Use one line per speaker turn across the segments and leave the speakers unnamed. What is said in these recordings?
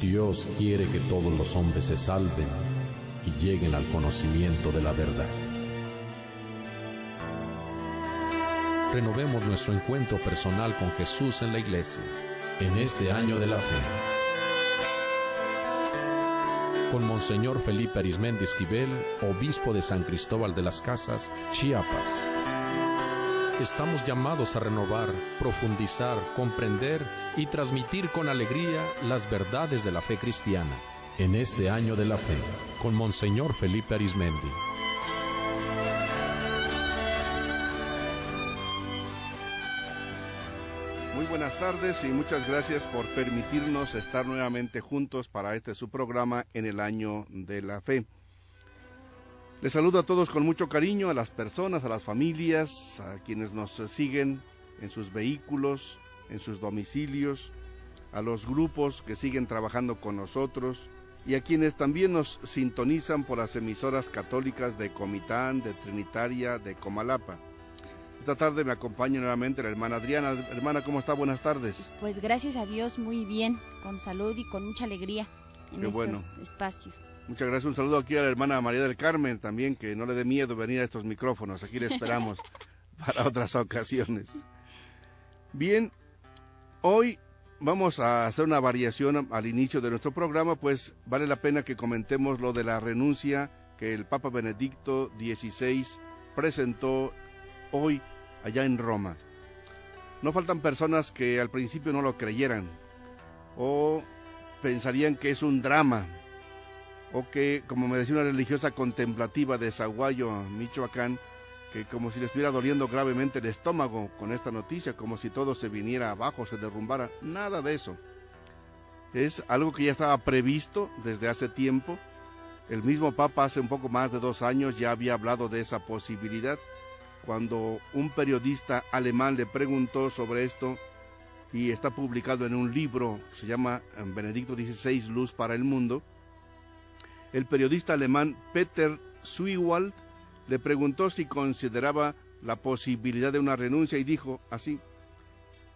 Dios quiere que todos los hombres se salven y lleguen al conocimiento de la verdad. Renovemos nuestro encuentro personal con Jesús en la iglesia, en este año de la fe. Con Monseñor Felipe Arizmendi Esquivel, obispo de San Cristóbal de las Casas, Chiapas. Estamos llamados a renovar, profundizar, comprender y transmitir con alegría las verdades de la fe cristiana. En este año de la fe, con Monseñor Felipe Arizmendi.
Muy buenas tardes y muchas gracias por permitirnos estar nuevamente juntos para este su programa en el año de la fe. Les saludo a todos con mucho cariño, a las personas, a las familias, a quienes nos siguen en sus vehículos, en sus domicilios, a los grupos que siguen trabajando con nosotros y a quienes también nos sintonizan por las emisoras católicas de Comitán, de Trinitaria, de Comalapa. Esta tarde me acompaña nuevamente la hermana Adriana. Hermana, ¿cómo está? Buenas tardes.
Pues gracias a Dios, muy bien, con salud y con mucha alegría en estos espacios.
Muchas gracias. Un saludo aquí a la hermana María del Carmen también, que no le dé miedo venir a estos micrófonos. Aquí le esperamos para otras ocasiones. Bien, hoy vamos a hacer una variación al inicio de nuestro programa, pues vale la pena que comentemos lo de la renuncia que el Papa Benedicto XVI presentó hoy allá en Roma. No faltan personas que al principio no lo creyeran o pensarían que es un drama, o que, como me decía una religiosa contemplativa de Zaguayo, Michoacán, que como si le estuviera doliendo gravemente el estómago con esta noticia, como si todo se viniera abajo, se derrumbara. Nada de eso. Es algo que ya estaba previsto desde hace tiempo. El mismo Papa hace un poco más de 2 años ya había hablado de esa posibilidad, cuando un periodista alemán le preguntó sobre esto, y está publicado en un libro que se llama Benedicto XVI, Luz para el Mundo. El periodista alemán Peter Suiwald le preguntó si consideraba la posibilidad de una renuncia y dijo así: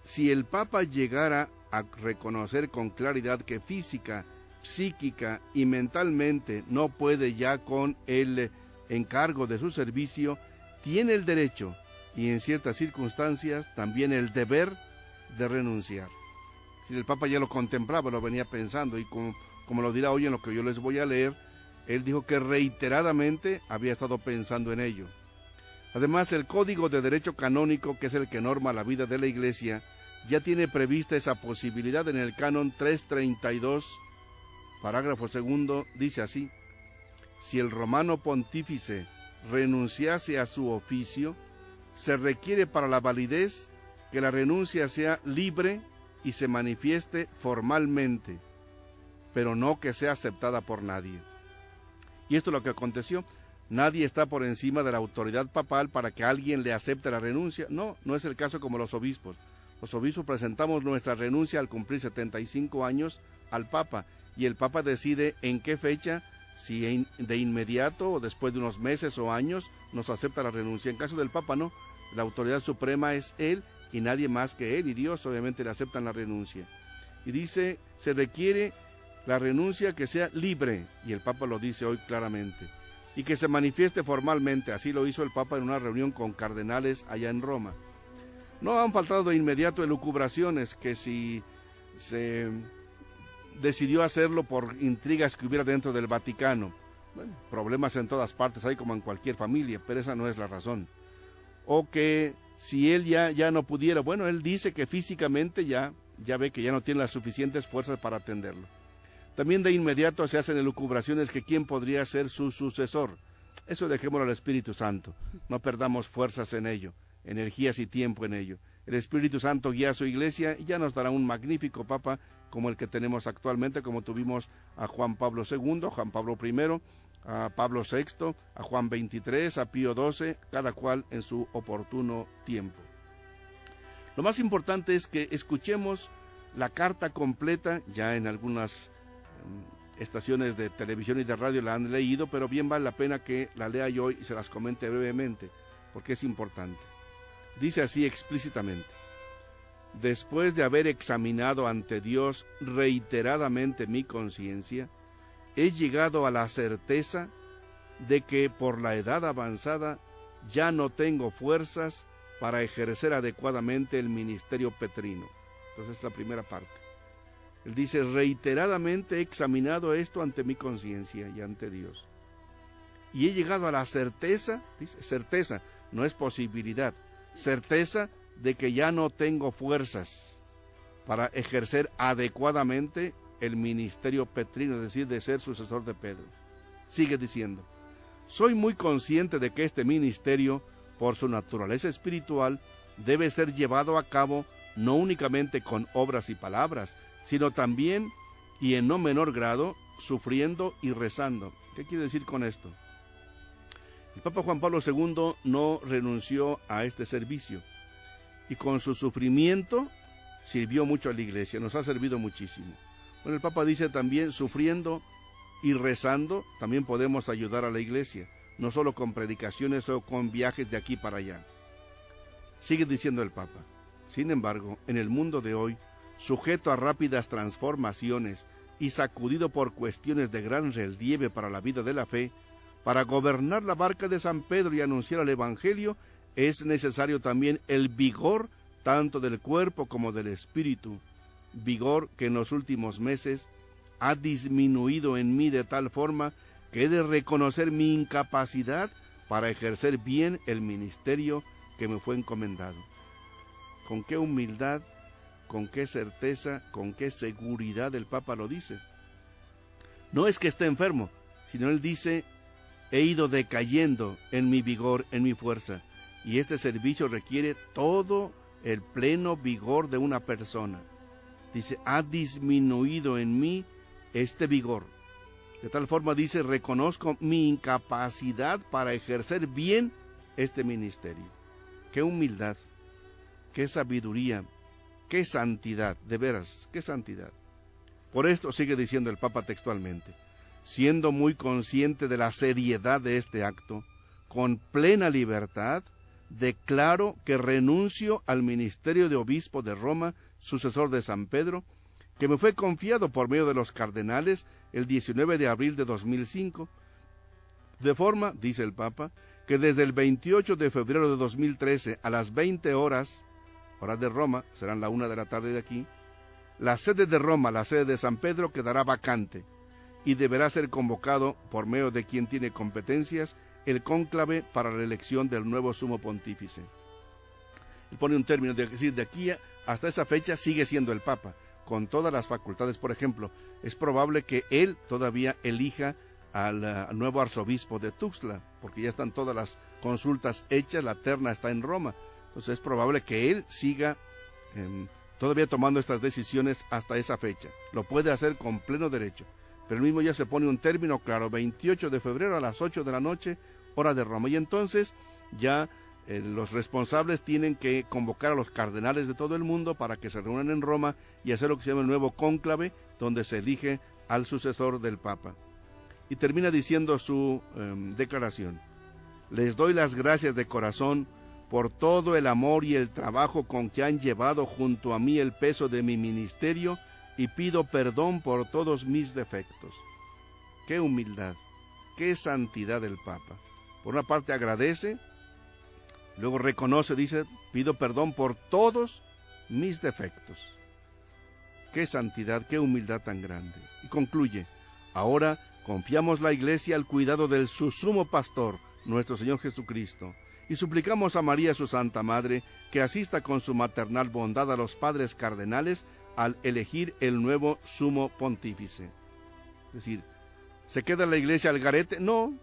si el Papa llegara a reconocer con claridad que física, psíquica y mentalmente no puede ya con el encargo de su servicio, tiene el derecho y en ciertas circunstancias también el deber de renunciar. Si el Papa ya lo contemplaba, lo venía pensando, y como lo dirá hoy en lo que yo les voy a leer, él dijo que reiteradamente había estado pensando en ello. Además, el Código de Derecho Canónico, que es el que norma la vida de la Iglesia, ya tiene prevista esa posibilidad en el Canon 332, parágrafo 2, dice así: si el romano pontífice renunciase a su oficio, se requiere para la validez que la renuncia sea libre y se manifieste formalmente, pero no que sea aceptada por nadie. Y esto es lo que aconteció. Nadie está por encima de la autoridad papal para que alguien le acepte la renuncia. No, no es el caso como los obispos. Los obispos presentamos nuestra renuncia al cumplir 75 años al Papa, y el Papa decide en qué fecha, si de inmediato o después de unos meses o años, nos acepta la renuncia. En caso del Papa no, la autoridad suprema es él y nadie más que él, y Dios obviamente le aceptan la renuncia. Y dice, se requiere la renuncia que sea libre, y el Papa lo dice hoy claramente, y que se manifieste formalmente. Así lo hizo el Papa en una reunión con cardenales allá en Roma. No han faltado de inmediato elucubraciones, que si se decidió hacerlo por intrigas que hubiera dentro del Vaticano. Bueno, problemas en todas partes, hay como en cualquier familia, pero esa no es la razón. O que si él ya no pudiera, bueno, él dice que físicamente ya ve que ya no tiene las suficientes fuerzas para atenderlo. También de inmediato se hacen elucubraciones que quién podría ser su sucesor. Eso dejémoslo al Espíritu Santo, no perdamos fuerzas en ello, energías y tiempo en ello. El Espíritu Santo guía a su iglesia y ya nos dará un magnífico Papa como el que tenemos actualmente, como tuvimos a Juan Pablo II, Juan Pablo I, a Pablo VI, a Juan XXIII, a Pío XII, cada cual en su oportuno tiempo. Lo más importante es que escuchemos la carta completa. Ya en algunas estaciones de televisión y de radio la han leído, pero bien vale la pena que la lea yo y se las comente brevemente, porque es importante. Dice así explícitamente: después de haber examinado ante Dios reiteradamente mi conciencia, he llegado a la certeza de que por la edad avanzada ya no tengo fuerzas para ejercer adecuadamente el ministerio petrino. Entonces, es la primera parte. Él dice, reiteradamente he examinado esto ante mi conciencia y ante Dios. Y he llegado a la certeza, dice, certeza, no es posibilidad, certeza de que ya no tengo fuerzas para ejercer adecuadamente el ministerio petrino, es decir, de ser sucesor de Pedro. Sigue diciendo, soy muy consciente de que este ministerio, por su naturaleza espiritual, debe ser llevado a cabo no únicamente con obras y palabras, sino también, y en no menor grado, sufriendo y rezando. ¿Qué quiere decir con esto? El Papa Juan Pablo II no renunció a este servicio, y con su sufrimiento sirvió mucho a la Iglesia, nos ha servido muchísimo. Bueno, el Papa dice también, sufriendo y rezando, también podemos ayudar a la Iglesia, no solo con predicaciones o con viajes de aquí para allá. Sigue diciendo el Papa, sin embargo, en el mundo de hoy, sujeto a rápidas transformaciones y sacudido por cuestiones de gran relieve para la vida de la fe, para gobernar la barca de San Pedro y anunciar el Evangelio, es necesario también el vigor tanto del cuerpo como del espíritu, vigor que en los últimos meses ha disminuido en mí de tal forma que he de reconocer mi incapacidad para ejercer bien el ministerio que me fue encomendado. Con qué humildad, con qué certeza, con qué seguridad el Papa lo dice. No es que esté enfermo, sino él dice, he ido decayendo en mi vigor, en mi fuerza, y este servicio requiere todo el pleno vigor de una persona. Dice, ha disminuido en mí este vigor. De tal forma, dice, reconozco mi incapacidad para ejercer bien este ministerio. Qué humildad, qué sabiduría, qué santidad, de veras, qué santidad. Por esto sigue diciendo el Papa textualmente, siendo muy consciente de la seriedad de este acto, con plena libertad, declaro que renuncio al ministerio de obispo de Roma, sucesor de San Pedro, que me fue confiado por medio de los cardenales el 19 de abril de 2005, de forma, dice el Papa, que desde el 28 de febrero de 2013 a las 20 horas de Roma, serán la 1 de la tarde de aquí, la sede de Roma, la sede de San Pedro, quedará vacante y deberá ser convocado por medio de quien tiene competencias el cónclave para la elección del nuevo sumo pontífice. Él pone un término, de decir, de aquí hasta esa fecha sigue siendo el Papa, con todas las facultades. Por ejemplo, es probable que él todavía elija al nuevo arzobispo de Tuxtla, porque ya están todas las consultas hechas, la terna está en Roma. Entonces es probable que él siga todavía tomando estas decisiones hasta esa fecha. Lo puede hacer con pleno derecho. Pero el mismo ya se pone un término claro, 28 de febrero a las 8 de la noche, hora de Roma. Y entonces ya los responsables tienen que convocar a los cardenales de todo el mundo para que se reúnan en Roma y hacer lo que se llama el nuevo cónclave, donde se elige al sucesor del Papa. Y termina diciendo su declaración. Les doy las gracias de corazón por todo el amor y el trabajo con que han llevado junto a mí el peso de mi ministerio y pido perdón por todos mis defectos. Qué humildad, qué santidad del Papa. Por una parte agradece, luego reconoce, dice, pido perdón por todos mis defectos. Qué santidad, qué humildad tan grande. Y concluye, ahora confiamos la Iglesia al cuidado del su sumo pastor, nuestro Señor Jesucristo, y suplicamos a María, su Santa Madre, que asista con su maternal bondad a los padres cardenales al elegir el nuevo sumo pontífice. Es decir, ¿se queda la Iglesia al garete? No.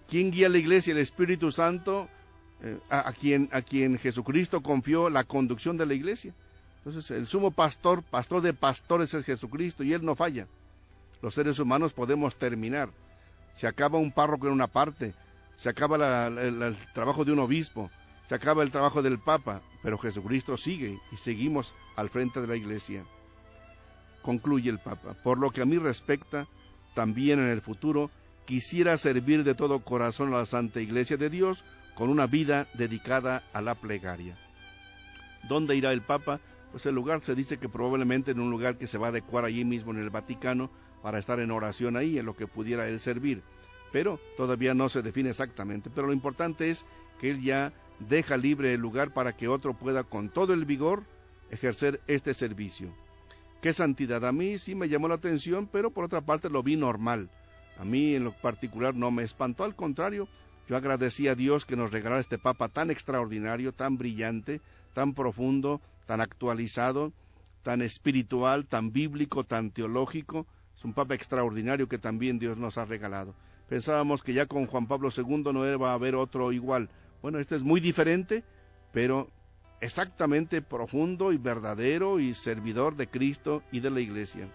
¿Quién guía a la Iglesia? El Espíritu Santo, a quien Jesucristo confió la conducción de la Iglesia. Entonces, el sumo pastor, pastor de pastores es Jesucristo, y Él no falla. Los seres humanos podemos terminar. Se acaba un párroco en una parte, se acaba el trabajo de un obispo, se acaba el trabajo del Papa, pero Jesucristo sigue y seguimos al frente de la Iglesia. Concluye el Papa, por lo que a mí respecta, también en el futuro, quisiera servir de todo corazón a la Santa Iglesia de Dios con una vida dedicada a la plegaria. ¿Dónde irá el Papa? pues el lugar se dice que probablemente en un lugar que se va a adecuar allí mismo en el Vaticano para estar en oración ahí, en lo que pudiera él servir. Pero todavía no se define exactamente. Pero lo importante es que él ya deja libre el lugar para que otro pueda con todo el vigor ejercer este servicio. ¿Qué santidad? A mí sí me llamó la atención, pero por otra parte lo vi normal. A mí en lo particular no me espantó, al contrario, yo agradecí a Dios que nos regalara este Papa tan extraordinario, tan brillante, tan profundo, tan actualizado, tan espiritual, tan bíblico, tan teológico. Es un Papa extraordinario que también Dios nos ha regalado. Pensábamos que ya con Juan Pablo II no iba a haber otro igual. Bueno, este es muy diferente, pero exactamente profundo y verdadero y servidor de Cristo y de la Iglesia.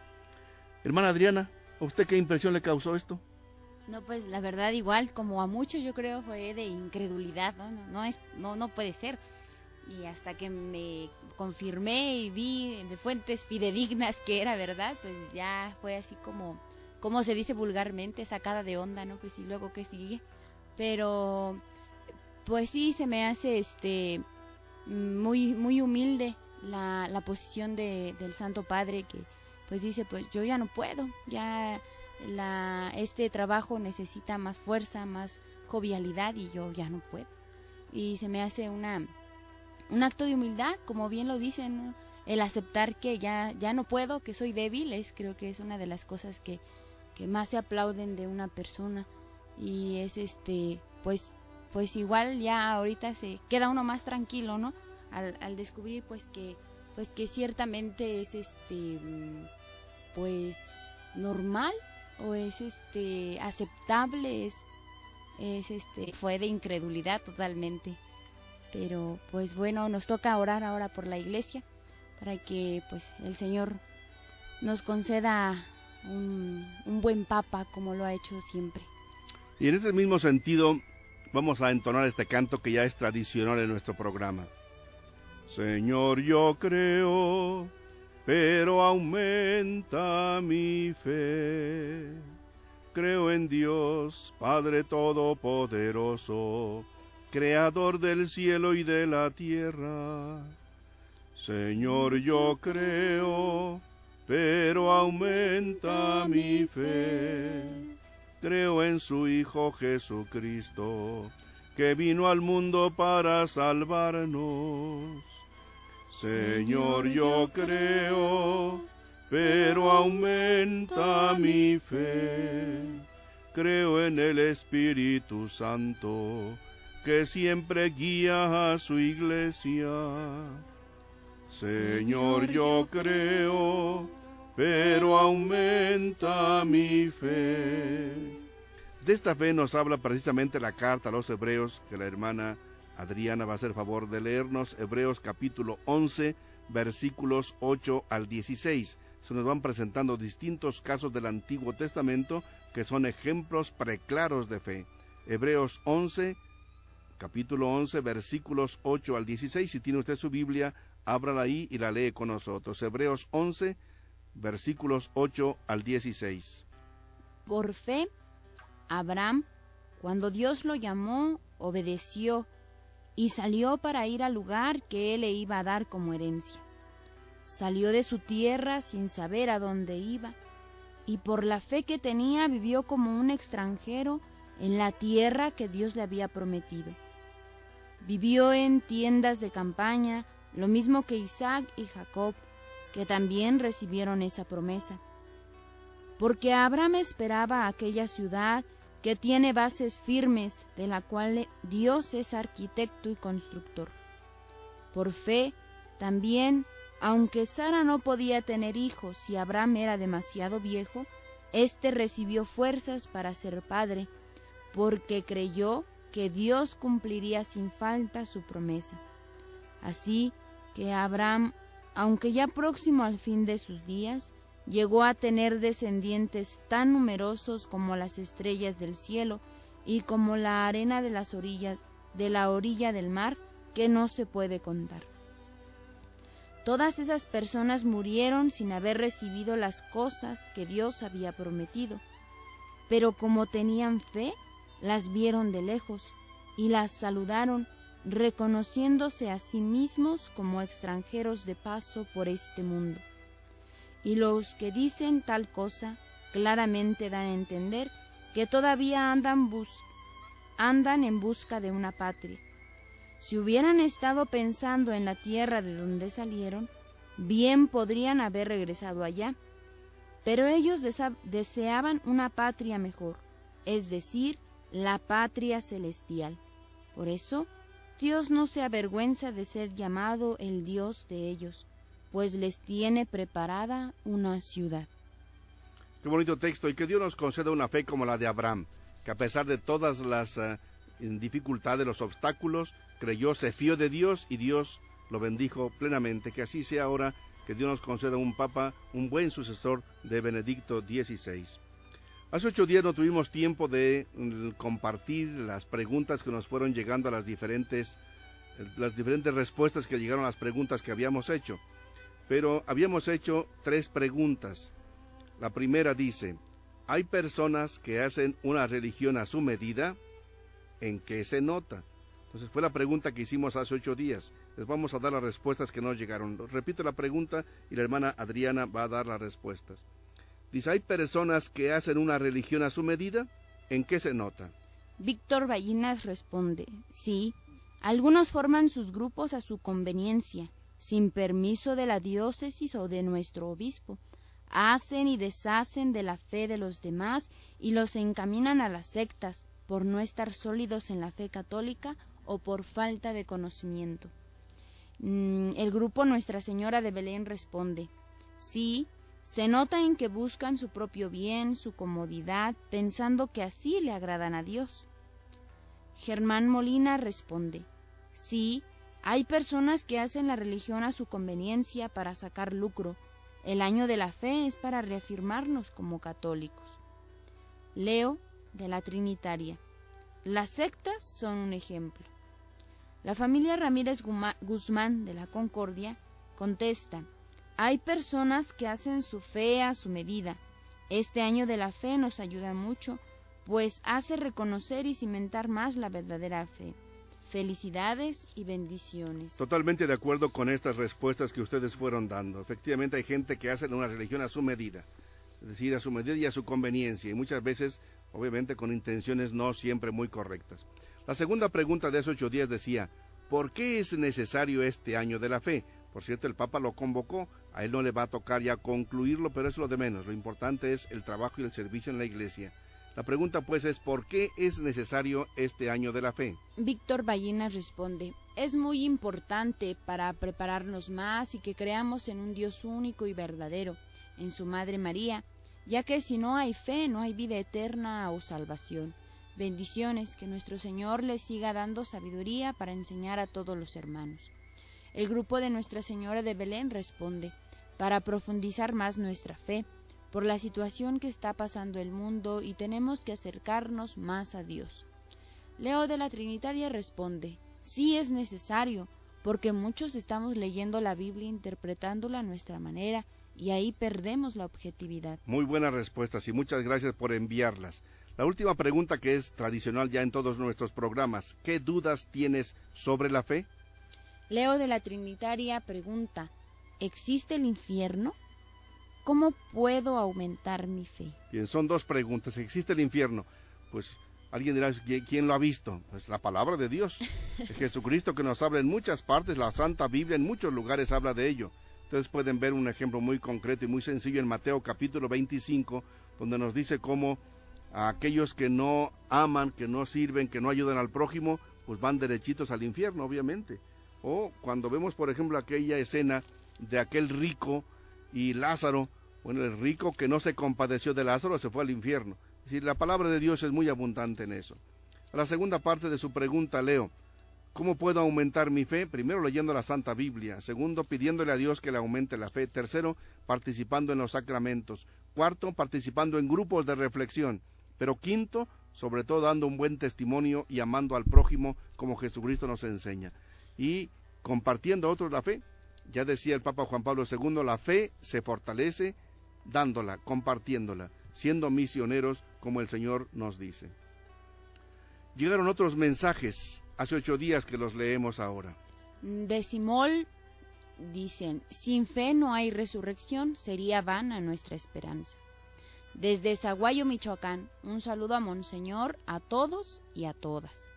Hermana Adriana, ¿a usted qué impresión le causó esto?
No, pues la verdad igual, como a muchos yo creo fue de incredulidad, no puede ser. Y hasta que me confirmé y vi de fuentes fidedignas que era verdad, pues ya fue así como se dice vulgarmente, sacada de onda, ¿no? Pues y luego qué sigue. Pero pues sí se me hace muy humilde la posición del Santo Padre, que pues dice, pues yo ya no puedo, ya este trabajo necesita más fuerza, más jovialidad y yo ya no puedo. Y se me hace un acto de humildad, como bien lo dicen, ¿no? El aceptar que ya no puedo, que soy débil, creo que es una de las cosas que más se aplauden de una persona. Y es pues igual ya ahorita se queda uno más tranquilo, ¿no? Al descubrir pues que ciertamente es pues normal, o es aceptable, fue de incredulidad totalmente. Pero pues bueno, nos toca orar ahora por la Iglesia para que pues el Señor nos conceda un buen Papa como lo ha hecho siempre.
Y en ese mismo sentido vamos a entonar este canto que ya es tradicional en nuestro programa. Señor, yo creo, pero aumenta mi fe. Creo en Dios, Padre Todopoderoso, Creador del cielo y de la tierra. Señor, yo creo, pero aumenta mi fe. Creo en su Hijo Jesucristo, que vino al mundo para salvarnos. Señor, yo creo, pero aumenta mi fe. Creo en el Espíritu Santo, que siempre guía a su Iglesia. Señor, yo creo, pero aumenta mi fe. De esta fe nos habla precisamente la carta a los Hebreos, que la hermana Adriana va a hacer favor de leernos. Hebreos capítulo 11, versículos 8 al 16. Se nos van presentando distintos casos del Antiguo Testamento que son ejemplos preclaros de fe. Hebreos 11, capítulo 11, versículos 8 al 16. Si tiene usted su Biblia, ábrala ahí y la lee con nosotros. Hebreos 11, versículos 8 al 16.
Por fe, Abraham, cuando Dios lo llamó, obedeció y salió para ir al lugar que él le iba a dar como herencia. Salió de su tierra sin saber a dónde iba, y por la fe que tenía vivió como un extranjero en la tierra que Dios le había prometido. Vivió en tiendas de campaña, lo mismo que Isaac y Jacob, que también recibieron esa promesa. Porque Abraham esperaba aquella ciudad que tiene bases firmes, de la cual Dios es arquitecto y constructor. Por fe, también, aunque Sara no podía tener hijos y Abraham era demasiado viejo, recibió fuerzas para ser padre, porque creyó que Dios cumpliría sin falta su promesa. Así que Abraham, aunque ya próximo al fin de sus días, llegó a tener descendientes tan numerosos como las estrellas del cielo y como la arena de las orillas, de la orilla del mar, que no se puede contar. Todas esas personas murieron sin haber recibido las cosas que Dios había prometido, pero como tenían fe, las vieron de lejos y las saludaron reconociéndose a sí mismos como extranjeros de paso por este mundo. Y los que dicen tal cosa claramente dan a entender que todavía andan en busca de una patria. Si hubieran estado pensando en la tierra de donde salieron, bien podrían haber regresado allá, pero ellos deseaban una patria mejor, es decir, la patria celestial. Por eso, Dios no se avergüenza de ser llamado el Dios de ellos, pues les tiene preparada una ciudad.
Qué bonito texto, y que Dios nos conceda una fe como la de Abraham, que a pesar de todas las dificultades, los obstáculos, creyó, se fió de Dios y Dios lo bendijo plenamente. Que así sea ahora, que Dios nos conceda un papa, un buen sucesor de Benedicto XVI. Hace 8 días no tuvimos tiempo de compartir las preguntas que nos fueron llegando a las diferentes respuestas que llegaron a las preguntas que habíamos hecho. Pero habíamos hecho 3 preguntas. La primera dice: ¿hay personas que hacen una religión a su medida? ¿En qué se nota? Entonces fue la pregunta que hicimos hace 8 días. Les vamos a dar las respuestas que nos llegaron. Repito la pregunta y la hermana Adriana va a dar las respuestas. Dice: ¿hay personas que hacen una religión a su medida? ¿En qué se nota?
Víctor Ballinas responde: sí, algunos forman sus grupos a su conveniencia, sin permiso de la diócesis o de nuestro obispo. Hacen y deshacen de la fe de los demás y los encaminan a las sectas, por no estar sólidos en la fe católica o por falta de conocimiento. El grupo Nuestra Señora de Belén responde: sí, se nota en que buscan su propio bien, su comodidad, pensando que así le agradan a Dios. Germán Molina responde: sí, hay personas que hacen la religión a su conveniencia para sacar lucro. El año de la fe es para reafirmarnos como católicos. Leo, de la Trinitaria: las sectas son un ejemplo. La familia Ramírez Guzmán, de la Concordia, contesta: hay personas que hacen su fe a su medida. Este año de la fe nos ayuda mucho, pues hace reconocer y cimentar más la verdadera fe. Felicidades y bendiciones.
Totalmente de acuerdo con estas respuestas que ustedes fueron dando. Efectivamente hay gente que hace una religión a su medida, es decir, a su medida y a su conveniencia, y muchas veces, obviamente, con intenciones no siempre muy correctas. La segunda pregunta de hace 8 días decía: ¿por qué es necesario este año de la fe? Por cierto, el Papa lo convocó, a él no le va a tocar ya concluirlo, pero es lo de menos. Lo importante es el trabajo y el servicio en la Iglesia. La pregunta pues es: ¿por qué es necesario este año de la fe?
Víctor Ballinas responde: es muy importante para prepararnos más y que creamos en un Dios único y verdadero, en su Madre María, ya que si no hay fe, no hay vida eterna o salvación. Bendiciones, que nuestro Señor les siga dando sabiduría para enseñar a todos los hermanos. El grupo de Nuestra Señora de Belén responde: para profundizar más nuestra fe, por la situación que está pasando el mundo y tenemos que acercarnos más a Dios. Leo, de la Trinitaria, responde: sí es necesario, porque muchos estamos leyendo la Biblia interpretándola a nuestra manera y ahí perdemos la objetividad.
Muy buenas respuestas y muchas gracias por enviarlas. La última pregunta, que es tradicional ya en todos nuestros programas: ¿qué dudas tienes sobre la fe?
Leo, de la Trinitaria, pregunta: ¿existe el infierno? ¿Cómo puedo aumentar mi fe?
Bien, son 2 preguntas. ¿Existe el infierno? Pues alguien dirá: ¿quién lo ha visto? Pues la palabra de Dios. Jesucristo, que nos habla en muchas partes, la Santa Biblia en muchos lugares habla de ello. Ustedes pueden ver un ejemplo muy concreto y muy sencillo en Mateo capítulo 25, donde nos dice cómo a aquellos que no aman, que no sirven, que no ayudan al prójimo, pues van derechitos al infierno, obviamente. O cuando vemos, por ejemplo, aquella escena de aquel rico y Lázaro, bueno, el rico que no se compadeció de Lázaro se fue al infierno. Es decir, la palabra de Dios es muy abundante en eso. A la segunda parte de su pregunta, Leo: ¿cómo puedo aumentar mi fe? Primero, leyendo la Santa Biblia. Segundo, pidiéndole a Dios que le aumente la fe. Tercero, participando en los sacramentos. Cuarto, participando en grupos de reflexión. Pero quinto, sobre todo, dando un buen testimonio y amando al prójimo como Jesucristo nos enseña. Y compartiendo a otros la fe. Ya decía el Papa Juan Pablo II: la fe se fortalece dándola, compartiéndola, siendo misioneros como el Señor nos dice. Llegaron otros mensajes, hace 8 días que los leemos ahora.
De Simol dicen, sin fe no hay resurrección, sería vana nuestra esperanza. Desde Zaguayo, Michoacán, un saludo a Monseñor, a todos y a todas.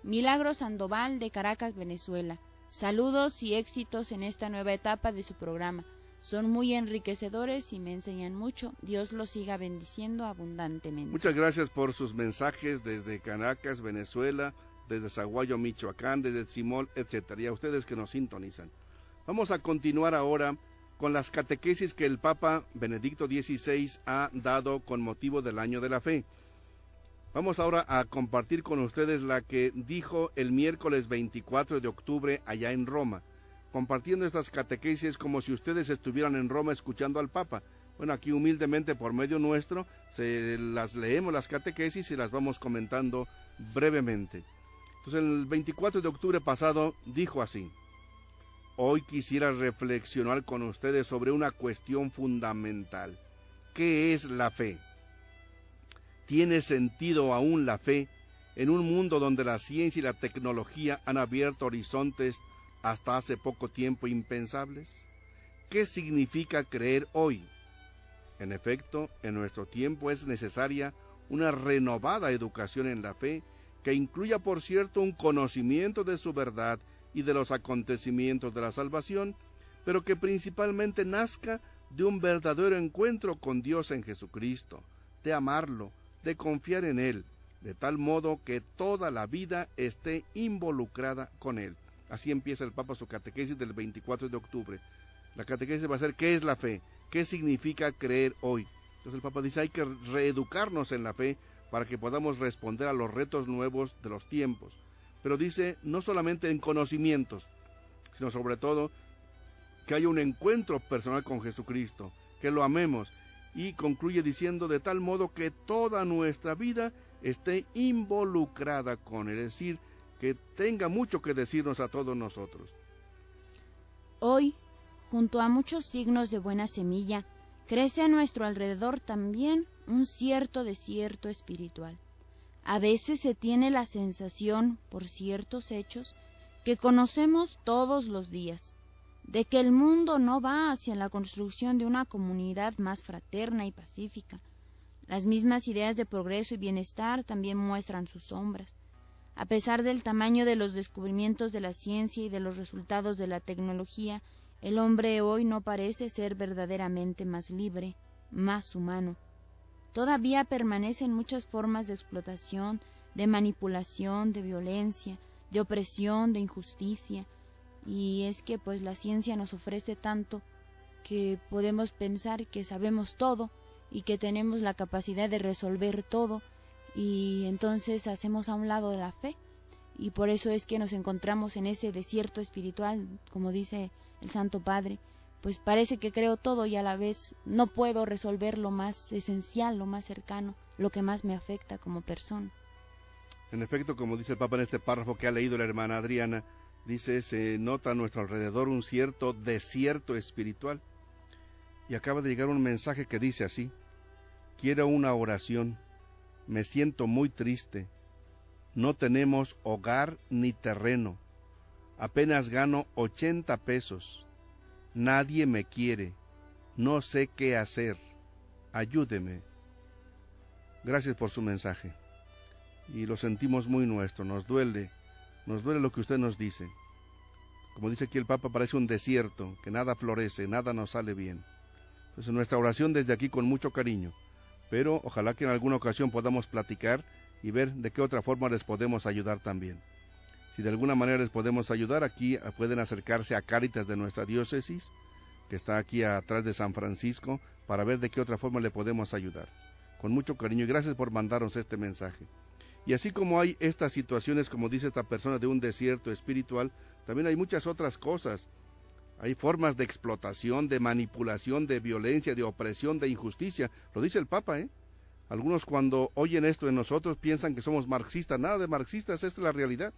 Milagro Sandoval de Caracas, Venezuela. Saludos y éxitos en esta nueva etapa de su programa. Son muy enriquecedores y me enseñan mucho. Dios los siga bendiciendo abundantemente.
Muchas gracias por sus mensajes desde Caracas, Venezuela, desde Zaguayo, Michoacán, desde Simol, etcétera, y a ustedes que nos sintonizan. Vamos a continuar ahora con las catequesis que el Papa Benedicto XVI ha dado con motivo del Año de la Fe. Vamos ahora a compartir con ustedes la que dijo el miércoles 24 de octubre allá en Roma, compartiendo estas catequesis como si ustedes estuvieran en Roma escuchando al Papa. Bueno, aquí humildemente por medio nuestro se las leemos las catequesis y las vamos comentando brevemente. Entonces el 24 de octubre pasado dijo así: hoy quisiera reflexionar con ustedes sobre una cuestión fundamental. ¿Qué es la fe? ¿Tiene sentido aún la fe en un mundo donde la ciencia y la tecnología han abierto horizontes hasta hace poco tiempo impensables? ¿Qué significa creer hoy? En efecto, en nuestro tiempo es necesaria una renovada educación en la fe que incluya, por cierto, un conocimiento de su verdad y de los acontecimientos de la salvación, pero que principalmente nazca de un verdadero encuentro con Dios en Jesucristo, de amarlo, de confiar en Él, de tal modo que toda la vida esté involucrada con Él. Así empieza el Papa su catequesis del 24 de octubre. La catequesis va a ser ¿qué es la fe? ¿Qué significa creer hoy? Entonces el Papa dice hay que reeducarnos en la fe para que podamos responder a los retos nuevos de los tiempos. Pero dice no solamente en conocimientos, sino sobre todo que haya un encuentro personal con Jesucristo, que lo amemos, y concluye diciendo de tal modo que toda nuestra vida esté involucrada con Él, es decir, que tenga mucho que decirnos a todos nosotros.
Hoy, junto a muchos signos de buena semilla, crece a nuestro alrededor también un cierto desierto espiritual. A veces se tiene la sensación, por ciertos hechos, que conocemos todos los días, de que el mundo no va hacia la construcción de una comunidad más fraterna y pacífica. Las mismas ideas de progreso y bienestar también muestran sus sombras. A pesar del tamaño de los descubrimientos de la ciencia y de los resultados de la tecnología, el hombre hoy no parece ser verdaderamente más libre, más humano. Todavía permanecen muchas formas de explotación, de manipulación, de violencia, de opresión, de injusticia. Y es que pues la ciencia nos ofrece tanto que podemos pensar que sabemos todo y que tenemos la capacidad de resolver todo, y entonces hacemos a un lado de la fe, y por eso es que nos encontramos en ese desierto espiritual, como dice el Santo Padre. Pues parece que creo todo y a la vez no puedo resolver lo más esencial, lo más cercano, lo que más me afecta como persona.
En efecto, como dice el Papa en este párrafo que ha leído la hermana Adriana, dice, se nota a nuestro alrededor un cierto desierto espiritual. Y acaba de llegar un mensaje que dice así: quiero una oración, me siento muy triste, no tenemos hogar ni terreno, apenas gano 80 pesos, nadie me quiere, no sé qué hacer, ayúdeme. Gracias por su mensaje, y lo sentimos muy nuestro, nos duele lo que usted nos dice. Como dice aquí el Papa, parece un desierto, que nada florece, nada nos sale bien. Entonces nuestra oración desde aquí con mucho cariño, pero ojalá que en alguna ocasión podamos platicar y ver de qué otra forma les podemos ayudar también. Si de alguna manera les podemos ayudar, aquí pueden acercarse a Cáritas de nuestra diócesis, que está aquí atrás de San Francisco, para ver de qué otra forma le podemos ayudar. Con mucho cariño y gracias por mandarnos este mensaje. Y así como hay estas situaciones, como dice esta persona, de un desierto espiritual, también hay muchas otras cosas. Hay formas de explotación, de manipulación, de violencia, de opresión, de injusticia. Lo dice el Papa, ¿eh? Algunos cuando oyen esto en nosotros piensan que somos marxistas. Nada de marxistas, esta es la realidad.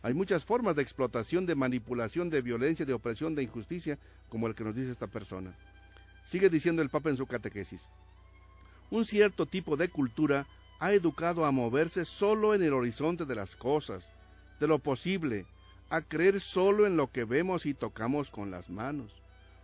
Hay muchas formas de explotación, de manipulación, de violencia, de opresión, de injusticia, como el que nos dice esta persona. Sigue diciendo el Papa en su catequesis: un cierto tipo de cultura ha educado a moverse solo en el horizonte de las cosas, de lo posible, a creer solo en lo que vemos y tocamos con las manos.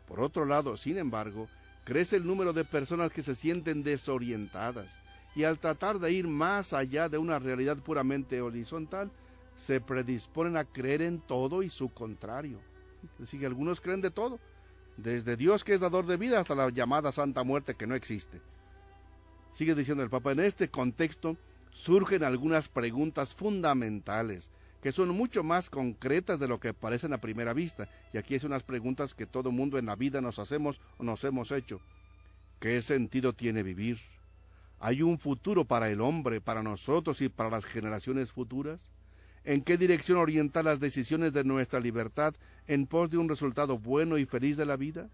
Por otro lado, sin embargo, crece el número de personas que se sienten desorientadas y al tratar de ir más allá de una realidad puramente horizontal, se predisponen a creer en todo y su contrario. Es decir, que algunos creen de todo, desde Dios que es dador de vida hasta la llamada Santa Muerte que no existe. Sigue diciendo el Papa, en este contexto surgen algunas preguntas fundamentales, que son mucho más concretas de lo que parecen a primera vista, y aquí es unas preguntas que todo mundo en la vida nos hacemos o nos hemos hecho. ¿Qué sentido tiene vivir? ¿Hay un futuro para el hombre, para nosotros y para las generaciones futuras? ¿En qué dirección orientar las decisiones de nuestra libertad en pos de un resultado bueno y feliz de la vida?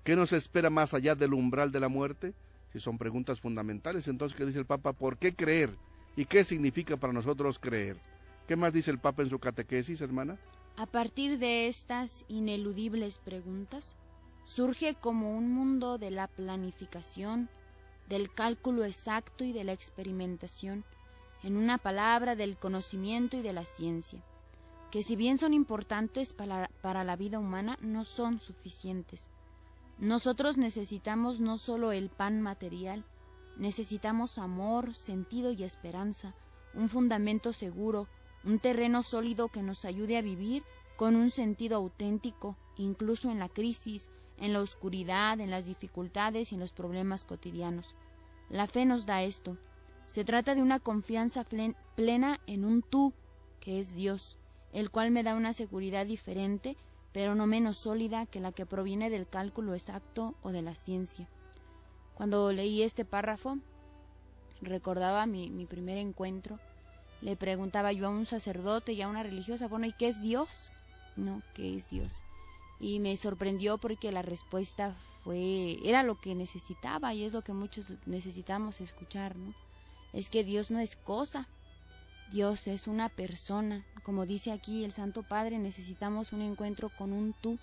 ¿Qué nos espera más allá del umbral de la muerte? Si son preguntas fundamentales, entonces, ¿qué dice el Papa? ¿Por qué creer? ¿Y qué significa para nosotros creer? ¿Qué más dice el Papa en su catequesis, hermana?
A partir de estas ineludibles preguntas, surge como un mundo de la planificación, del cálculo exacto y de la experimentación, en una palabra, del conocimiento y de la ciencia, que si bien son importantes para la vida humana, no son suficientes. Nosotros necesitamos no solo el pan material, necesitamos amor, sentido y esperanza, un fundamento seguro, un terreno sólido que nos ayude a vivir con un sentido auténtico, incluso en la crisis, en la oscuridad, en las dificultades y en los problemas cotidianos. La fe nos da esto. Se trata de una confianza plena en un tú, que es Dios, el cual me da una seguridad diferente, pero no menos sólida que la que proviene del cálculo exacto o de la ciencia. Cuando leí este párrafo, recordaba mi primer encuentro. Le preguntaba yo a un sacerdote y a una religiosa, bueno, ¿y qué es Dios? ¿No? ¿Qué es Dios? Y me sorprendió porque la respuesta era lo que necesitaba y es lo que muchos necesitamos escuchar, ¿no? Es que Dios no es cosa, Dios es una persona. Como dice aquí el Santo Padre, necesitamos un encuentro con un tú,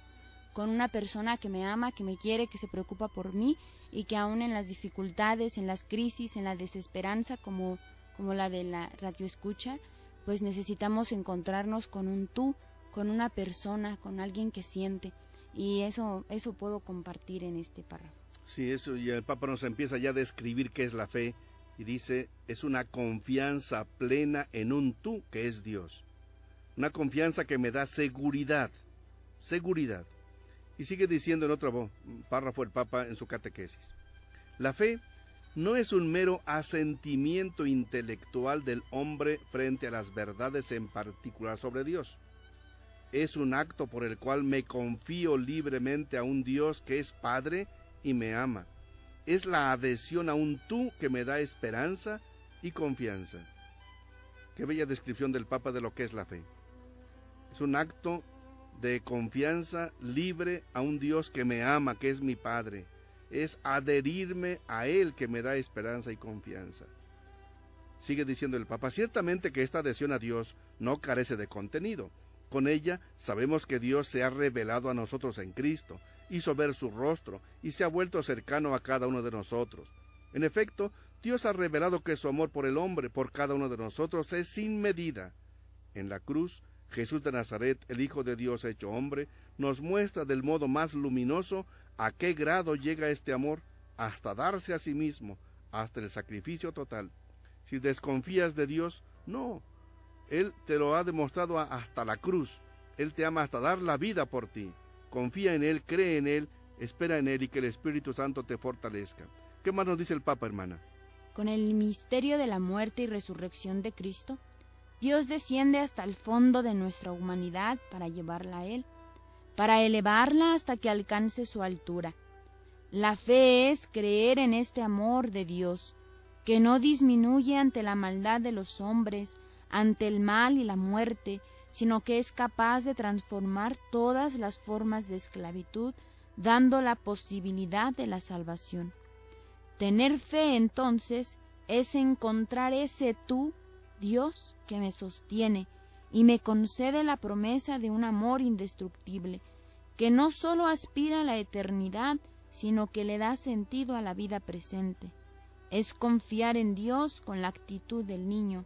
con una persona que me ama, que me quiere, que se preocupa por mí y que aún en las dificultades, en las crisis, en la desesperanza, como la de la radioescucha, pues necesitamos encontrarnos con un tú, con una persona, con alguien que siente, y eso puedo compartir en este párrafo.
Sí, eso, y el Papa nos empieza ya a describir qué es la fe, y dice, es una confianza plena en un tú que es Dios, una confianza que me da seguridad, y sigue diciendo en otro párrafo el Papa en su catequesis, la fe no es un mero asentimiento intelectual del hombre frente a las verdades en particular sobre Dios. Es un acto por el cual me confío libremente a un Dios que es Padre y me ama. Es la adhesión a un tú que me da esperanza y confianza. Qué bella descripción del Papa de lo que es la fe. Es un acto de confianza libre a un Dios que me ama, que es mi Padre. Es adherirme a Él que me da esperanza y confianza. Sigue diciendo el Papa, ciertamente que esta adhesión a Dios no carece de contenido. Con ella sabemos que Dios se ha revelado a nosotros en Cristo, hizo ver su rostro y se ha vuelto cercano a cada uno de nosotros. En efecto, Dios ha revelado que su amor por el hombre, por cada uno de nosotros, es sin medida. En la cruz, Jesús de Nazaret, el Hijo de Dios hecho hombre, nos muestra del modo más luminoso a qué grado llega este amor, hasta darse a sí mismo, hasta el sacrificio total. Si desconfías de Dios, no. Él te lo ha demostrado hasta la cruz. Él te ama hasta dar la vida por ti. Confía en Él, cree en Él, espera en Él y que el Espíritu Santo te fortalezca. ¿Qué más nos dice el Papa, hermana?
Con el misterio de la muerte y resurrección de Cristo, Dios desciende hasta el fondo de nuestra humanidad para llevarla a Él, para elevarla hasta que alcance su altura. La fe es creer en este amor de Dios, que no disminuye ante la maldad de los hombres, ante el mal y la muerte, sino que es capaz de transformar todas las formas de esclavitud, dando la posibilidad de la salvación. Tener fe, entonces, es encontrar ese tú, Dios, que me sostiene y me concede la promesa de un amor indestructible, que no sólo aspira a la eternidad, sino que le da sentido a la vida presente. es confiar en Dios con la actitud del niño,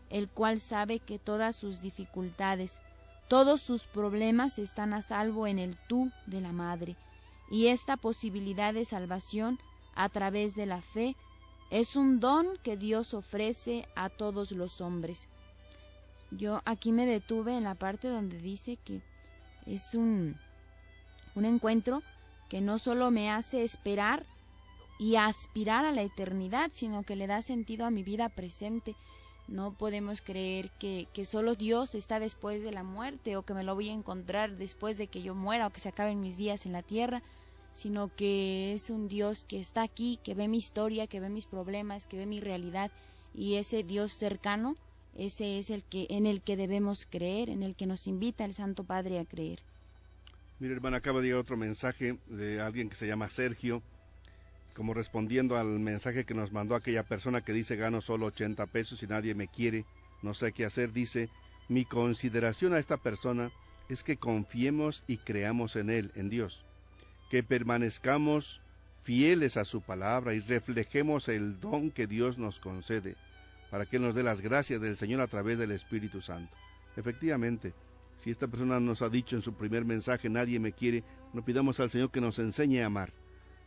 el cual sabe que todas sus dificultades, todos sus problemas están a salvo en el tú de la madre, y esta posibilidad de salvación a través de la fe es un don que Dios ofrece a todos los hombres. Yo aquí me detuve en la parte donde dice que es un encuentro que no solo me hace esperar y aspirar a la eternidad, sino que le da sentido a mi vida presente. No podemos creer que solo Dios está después de la muerte, o que me lo voy a encontrar después de que yo muera o que se acaben mis días en la tierra, sino que es un Dios que está aquí, que ve mi historia, que ve mis problemas, que ve mi realidad, y ese Dios cercano, ese es en el que debemos creer, en el que nos invita el Santo Padre a creer.
Mire, hermano, acaba de llegar otro mensaje de alguien que se llama Sergio, como respondiendo al mensaje que nos mandó aquella persona que dice: gano solo 80 pesos y nadie me quiere, no sé qué hacer. Dice: mi consideración a esta persona es que confiemos y creamos en Él, en Dios, que permanezcamos fieles a su palabra y reflejemos el don que Dios nos concede, para que Él nos dé las gracias del Señor a través del Espíritu Santo. Efectivamente, si esta persona nos ha dicho en su primer mensaje: nadie me quiere, no pidamos al Señor que nos enseñe a amar.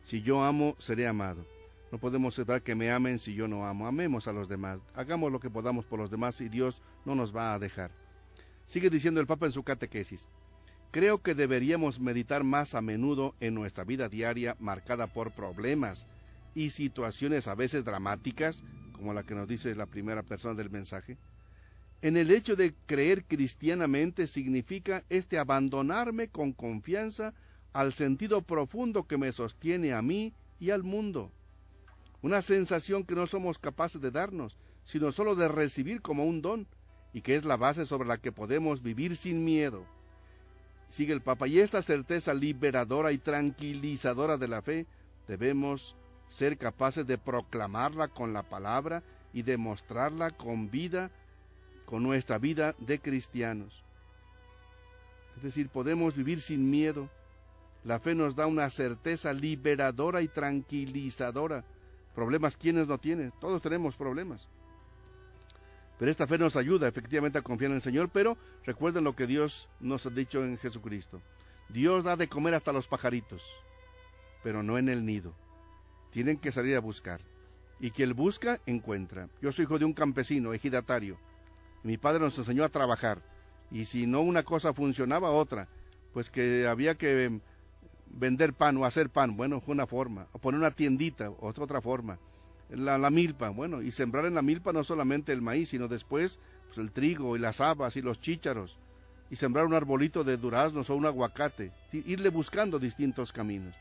Si yo amo, seré amado. No podemos esperar que me amen si yo no amo. Amemos a los demás. Hagamos lo que podamos por los demás y Dios no nos va a dejar. Sigue diciendo el Papa en su catequesis: creo que deberíamos meditar más a menudo en nuestra vida diaria, marcada por problemas y situaciones a veces dramáticas, como la que nos dice la primera persona del mensaje. En el hecho de creer cristianamente significa abandonarme con confianza al sentido profundo que me sostiene a mí y al mundo. Una sensación que no somos capaces de darnos, sino solo de recibir como un don, y que es la base sobre la que podemos vivir sin miedo. Sigue el Papa: y esta certeza liberadora y tranquilizadora de la fe, debemos ser capaces de proclamarla con la palabra y demostrarla con vida, con nuestra vida de cristianos. Es decir, podemos vivir sin miedo. La fe nos da una certeza liberadora y tranquilizadora. Problemas, ¿quiénes no tienen? Todos tenemos problemas. Pero esta fe nos ayuda efectivamente a confiar en el Señor, pero recuerden lo que Dios nos ha dicho en Jesucristo. Dios da de comer hasta los pajaritos, pero no en el nido. Tienen que salir a buscar. Y quien busca, encuentra. Yo soy hijo de un campesino, ejidatario. Mi padre nos enseñó a trabajar. Y si no una cosa funcionaba, otra. Pues que había que vender pan o hacer pan, bueno, fue una forma. O poner una tiendita, otra forma. La milpa, bueno, y sembrar en la milpa no solamente el maíz, sino después pues, el trigo y las habas y los chícharos. Y sembrar un arbolito de duraznos o un aguacate. Irle buscando distintos caminos.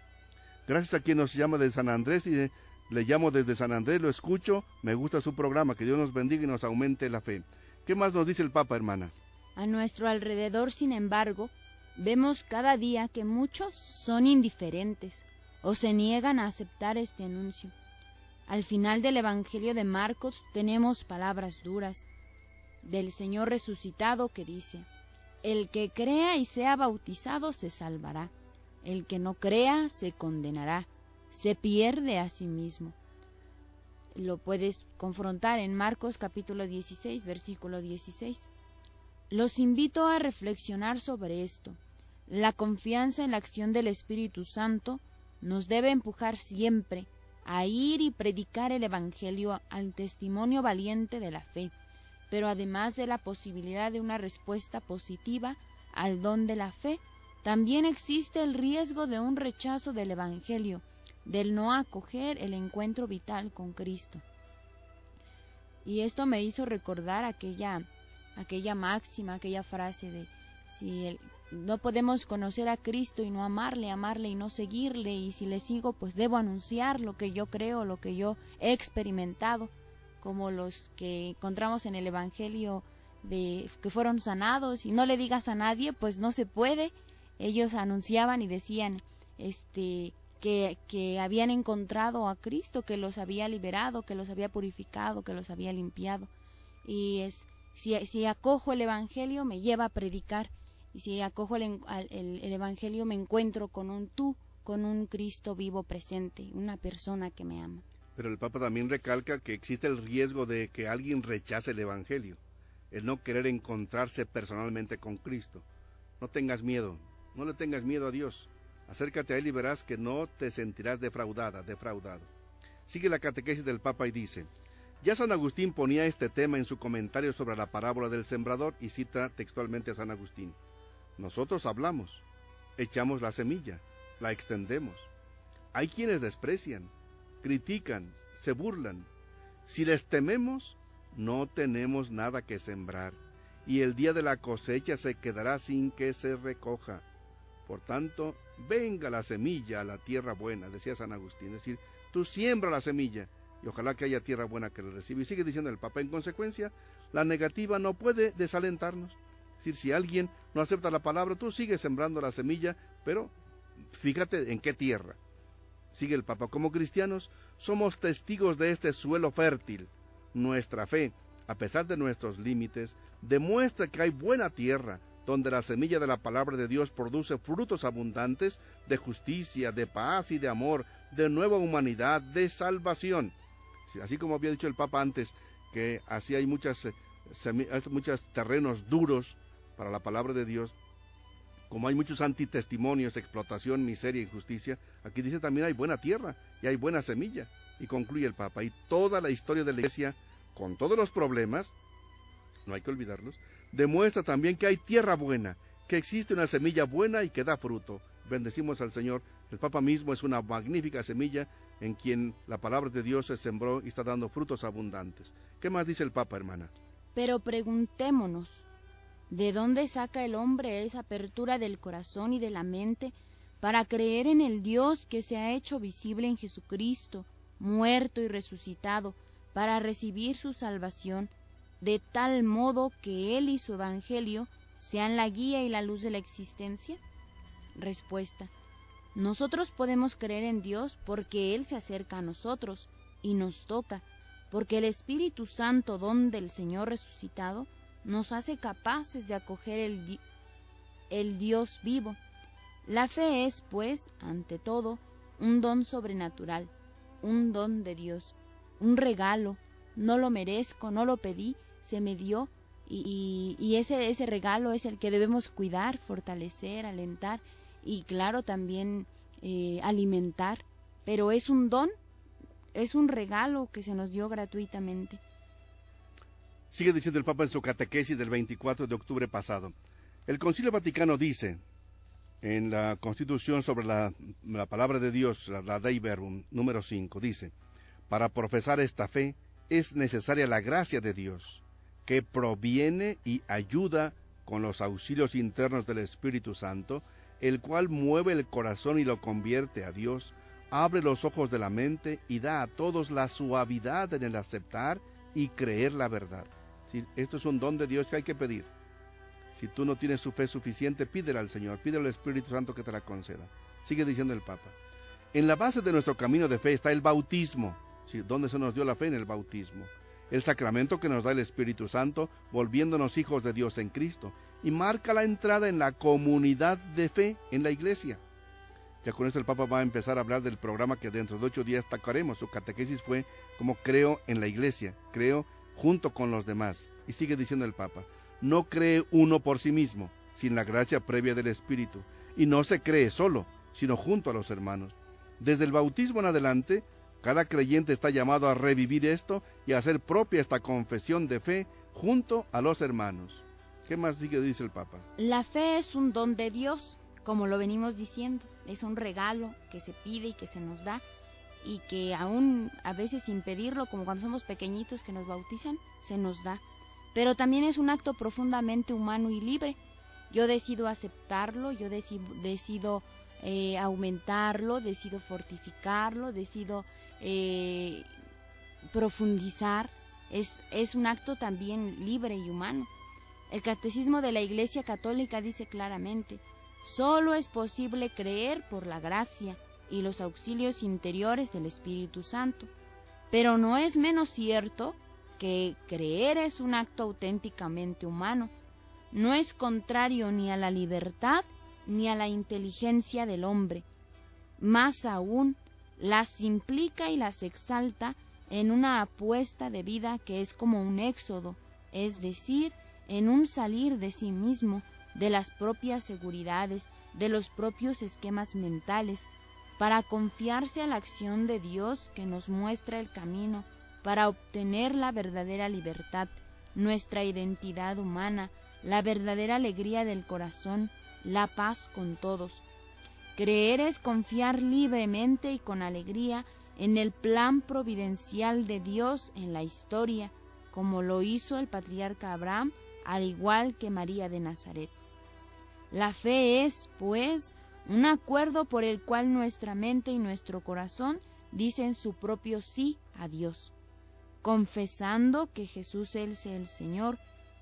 Gracias a quien nos llama de San Andrés, y le llamo desde San Andrés, lo escucho, me gusta su programa, que Dios nos bendiga y nos aumente la fe. ¿Qué más nos dice el Papa, hermana?
A nuestro alrededor, sin embargo, vemos cada día que muchos son indiferentes o se niegan a aceptar este anuncio. Al final del Evangelio de Marcos tenemos palabras duras del Señor resucitado que dice: el que crea y sea bautizado se salvará, el que no crea se condenará, se pierde a sí mismo. Lo puedes confrontar en Marcos capítulo 16, versículo 16. Los invito a reflexionar sobre esto. La confianza en la acción del Espíritu Santo nos debe empujar siempre a ir y predicar el Evangelio al testimonio valiente de la fe, pero además de la posibilidad de una respuesta positiva al don de la fe, también existe el riesgo de un rechazo del Evangelio, del no acoger el encuentro vital con Cristo. Y esto me hizo recordar aquella máxima, aquella frase de: si no podemos conocer a Cristo y no amarle y no seguirle, y si le sigo pues debo anunciar lo que yo creo, lo que yo he experimentado, como los que encontramos en el Evangelio de que fueron sanados, y no le digas a nadie, pues no se puede. Ellos anunciaban y decían que habían encontrado a Cristo, que los había liberado, que los había purificado, que los había limpiado. Y si acojo el Evangelio, me lleva a predicar. Y si acojo el Evangelio, me encuentro con un Cristo vivo presente, una persona que me ama.
Pero el Papa también recalca que existe el riesgo de que alguien rechace el Evangelio, el no querer encontrarse personalmente con Cristo. No tengas miedo, no le tengas miedo a Dios. Acércate a Él y verás que no te sentirás defraudado. Sigue la catequesis del Papa y dice: ya San Agustín ponía este tema en su comentario sobre la parábola del sembrador y cita textualmente a San Agustín. Nosotros hablamos, echamos la semilla, la extendemos. Hay quienes desprecian, critican, se burlan. Si les tememos, no tenemos nada que sembrar, y el día de la cosecha se quedará sin que se recoja. Por tanto, venga la semilla a la tierra buena, decía San Agustín. Es decir, tú siembra la semilla, y ojalá que haya tierra buena que la reciba. Y sigue diciendo el Papa, en consecuencia, la negativa no puede desalentarnos. Es decir, si alguien no acepta la palabra, tú sigues sembrando la semilla, pero fíjate en qué tierra. Sigue el Papa, como cristianos, somos testigos de este suelo fértil. Nuestra fe, a pesar de nuestros límites, demuestra que hay buena tierra, donde la semilla de la palabra de Dios produce frutos abundantes de justicia, de paz y de amor, de nueva humanidad, de salvación. Así como había dicho el Papa antes, que así hay muchos terrenos duros para la palabra de Dios, como hay muchos antitestimonios, explotación, miseria, injusticia, aquí dice también hay buena tierra y hay buena semilla. Y concluye el Papa, y toda la historia de la Iglesia, con todos los problemas, no hay que olvidarlos, demuestra también que hay tierra buena, que existe una semilla buena y que da fruto. Bendecimos al Señor. El Papa mismo es una magnífica semilla en quien la palabra de Dios se sembró y está dando frutos abundantes. ¿Qué más dice el Papa, hermana?
Pero preguntémonos, ¿de dónde saca el hombre esa apertura del corazón y de la mente para creer en el Dios que se ha hecho visible en Jesucristo, muerto y resucitado, para recibir su salvación, de tal modo que Él y su Evangelio sean la guía y la luz de la existencia? Respuesta: nosotros podemos creer en Dios porque Él se acerca a nosotros y nos toca, porque el Espíritu Santo, don del Señor resucitado, nos hace capaces de acoger el Dios vivo. La fe es, pues, ante todo, un don sobrenatural, un don de Dios, un regalo. No lo merezco, no lo pedí, se me dio, y ese regalo es el que debemos cuidar, fortalecer, alentar y, claro, también alimentar. Pero es un don, es un regalo que se nos dio gratuitamente.
Sigue diciendo el Papa en su catequesis del 24 de octubre pasado. El Concilio Vaticano dice, en la Constitución sobre la palabra de Dios, la Dei Verbum, número 5, dice: para profesar esta fe es necesaria la gracia de Dios, que proviene y ayuda con los auxilios internos del Espíritu Santo, el cual mueve el corazón y lo convierte a Dios, abre los ojos de la mente y da a todos la suavidad en el aceptar y creer la verdad. ¿Sí? Esto es un don de Dios que hay que pedir. Si tú no tienes su fe suficiente, pídele al Señor, pídele al Espíritu Santo que te la conceda. Sigue diciendo el Papa. En la base de nuestro camino de fe está el bautismo. ¿Sí? ¿Dónde se nos dio la fe? En el bautismo. El sacramento que nos da el Espíritu Santo, volviéndonos hijos de Dios en Cristo, y marca la entrada en la comunidad de fe en la Iglesia. Ya con esto el Papa va a empezar a hablar del programa que dentro de 8 días tocaremos. Su catequesis fue como creo en la Iglesia, creo junto con los demás. Y sigue diciendo el Papa: no cree uno por sí mismo, sin la gracia previa del Espíritu, y no se cree solo, sino junto a los hermanos. Desde el bautismo en adelante, cada creyente está llamado a revivir esto y a hacer propia esta confesión de fe junto a los hermanos. ¿Qué más sigue, dice el Papa?
La fe es un don de Dios, como lo venimos diciendo. Es un regalo que se pide y que se nos da, y que aún a veces sin pedirlo, como cuando somos pequeñitos que nos bautizan, se nos da. Pero también es un acto profundamente humano y libre. Yo decido aceptarlo, yo decido aumentarlo, decido fortificarlo, decido profundizar. Es un acto también libre y humano. El Catecismo de la Iglesia Católica dice claramente: solo es posible creer por la gracia y los auxilios interiores del Espíritu Santo. Pero no es menos cierto que creer es un acto auténticamente humano. No es contrario ni a la libertad ni a la inteligencia del hombre. Más aún, las implica y las exalta en una apuesta de vida que es como un éxodo, es decir, en un salir de sí mismo, de las propias seguridades, de los propios esquemas mentales, para confiarse a la acción de Dios que nos muestra el camino, para obtener la verdadera libertad, nuestra identidad humana, la verdadera alegría del corazón, la paz con todos. Creer es confiar libremente y con alegría en el plan providencial de Dios en la historia, como lo hizo el patriarca Abraham, al igual que María de Nazaret. La fe es, pues, un acuerdo por el cual nuestra mente y nuestro corazón dicen su propio sí a Dios, confesando que Jesús es el Señor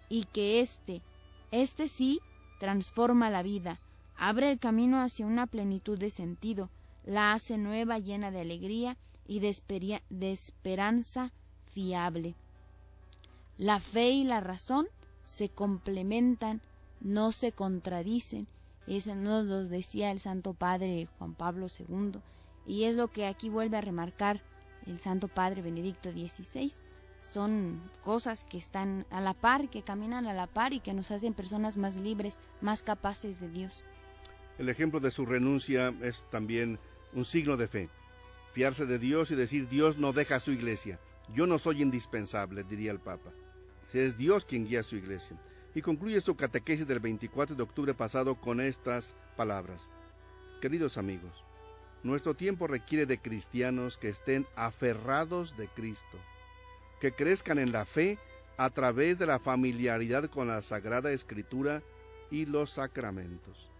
y que este sí transforma la vida, abre el camino hacia una plenitud de sentido, la hace nueva, llena de alegría y de esperanza fiable. La fe y la razón se complementan, no se contradicen. Eso nos lo decía el Santo Padre Juan Pablo II, y es lo que aquí vuelve a remarcar el Santo Padre Benedicto XVI. Son cosas que están a la par, que caminan a la par y que nos hacen personas más libres, más capaces de Dios.
El ejemplo de su renuncia es también un signo de fe. Fiarse de Dios y decir: Dios no deja a su iglesia. Yo no soy indispensable, diría el Papa. Es Dios quien guía a su iglesia. Y concluye su catequesis del 24 de octubre pasado con estas palabras: queridos amigos, nuestro tiempo requiere de cristianos que estén aferrados de Cristo, que crezcan en la fe a través de la familiaridad con la Sagrada Escritura y los sacramentos.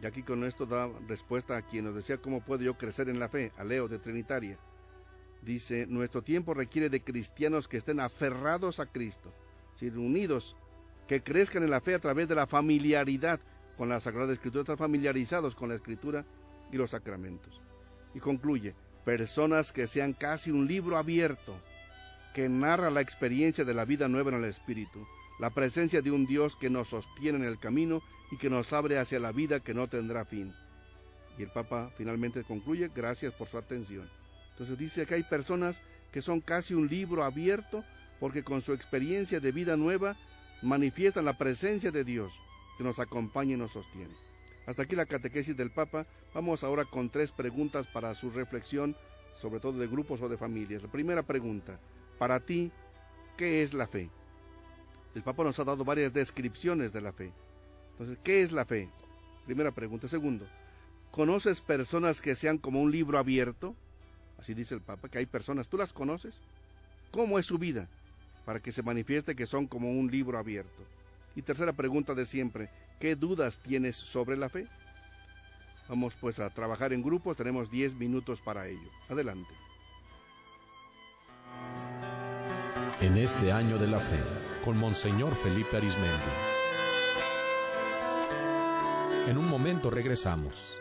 Y aquí con esto da respuesta a quien nos decía: ¿cómo puedo yo crecer en la fe? A Leo de Trinitaria. Dice: nuestro tiempo requiere de cristianos que estén aferrados a Cristo, es decir, unidos, que crezcan en la fe a través de la familiaridad con la Sagrada Escritura, estar familiarizados con la Escritura y los sacramentos. Y concluye: personas que sean casi un libro abierto, que narra la experiencia de la vida nueva en el Espíritu, la presencia de un Dios que nos sostiene en el camino y que nos abre hacia la vida que no tendrá fin. Y el Papa finalmente concluye: gracias por su atención. Entonces dice que hay personas que son casi un libro abierto, porque con su experiencia de vida nueva manifiestan la presencia de Dios que nos acompaña y nos sostiene. Hasta aquí la catequesis del Papa. Vamos ahora con 3 preguntas para su reflexión, sobre todo de grupos o de familias. La primera pregunta: para ti, ¿qué es la fe? El Papa nos ha dado varias descripciones de la fe. Entonces, ¿qué es la fe? Primera pregunta. Segundo, ¿conoces personas que sean como un libro abierto? Así dice el Papa, que hay personas, ¿tú las conoces? ¿Cómo es su vida? Para que se manifieste que son como un libro abierto. Y tercera pregunta de siempre: ¿qué dudas tienes sobre la fe? Vamos pues a trabajar en grupos, tenemos 10 minutos para ello. Adelante.
En este año de la fe, con Monseñor Felipe Arizmendi. En un momento regresamos.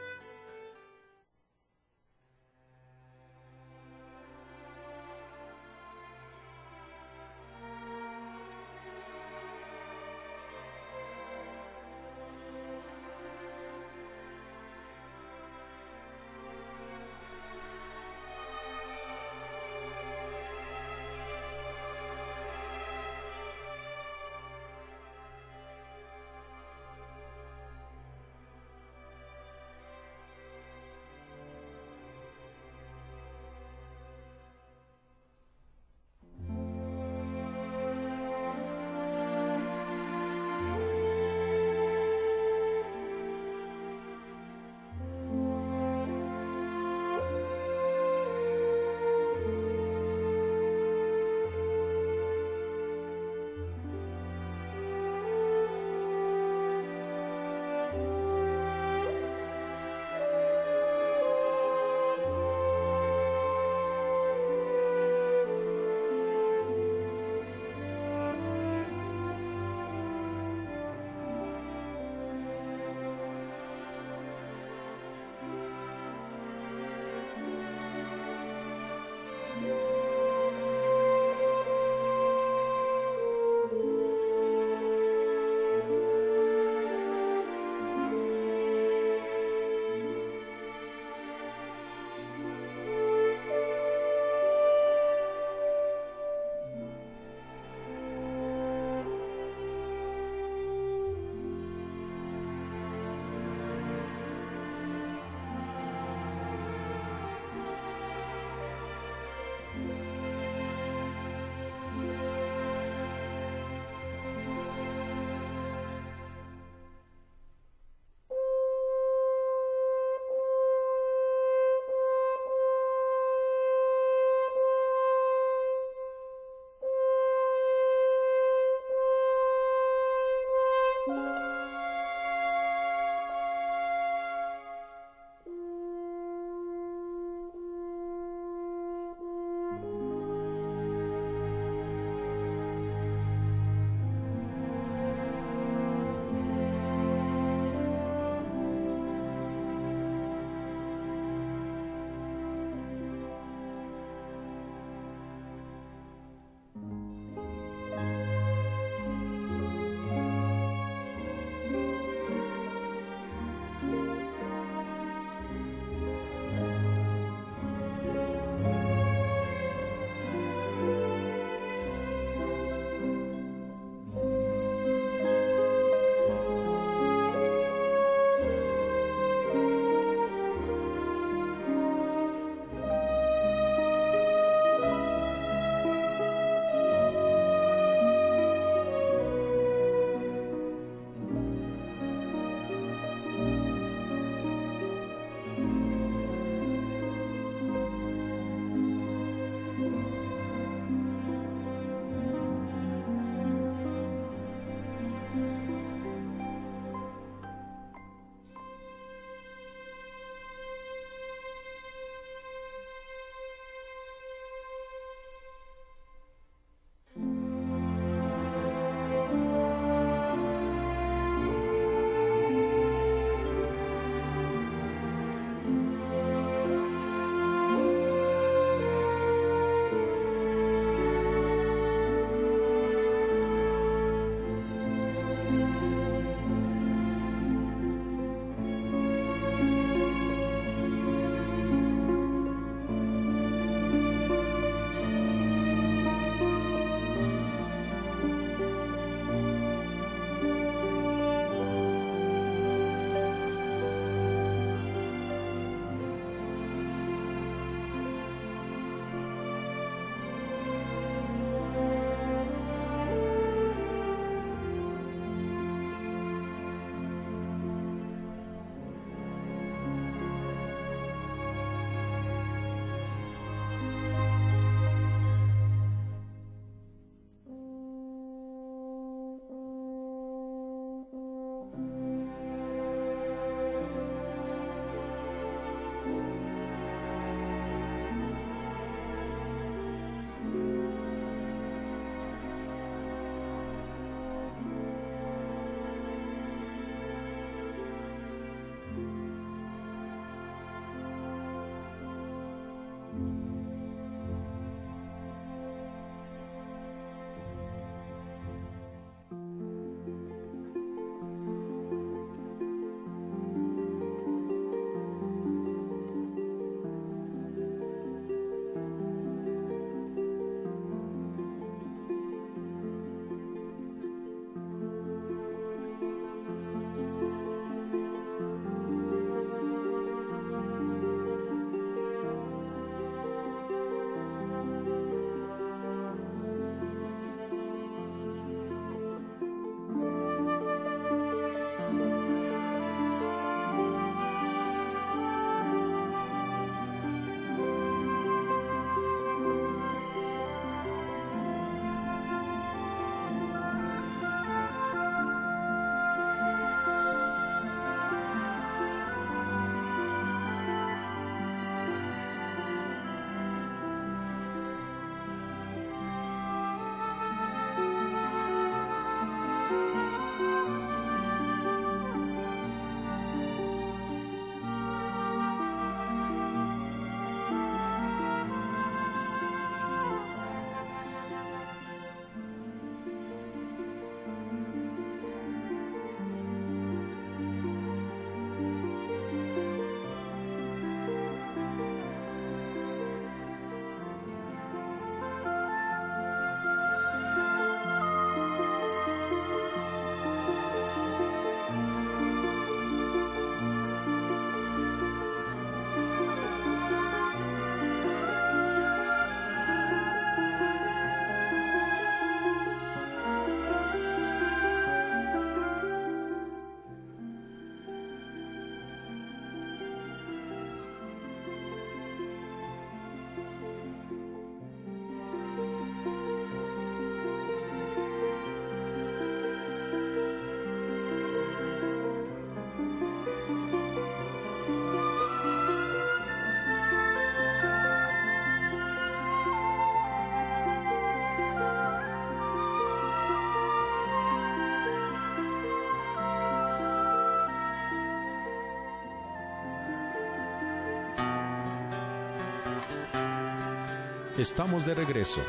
Estamos de regreso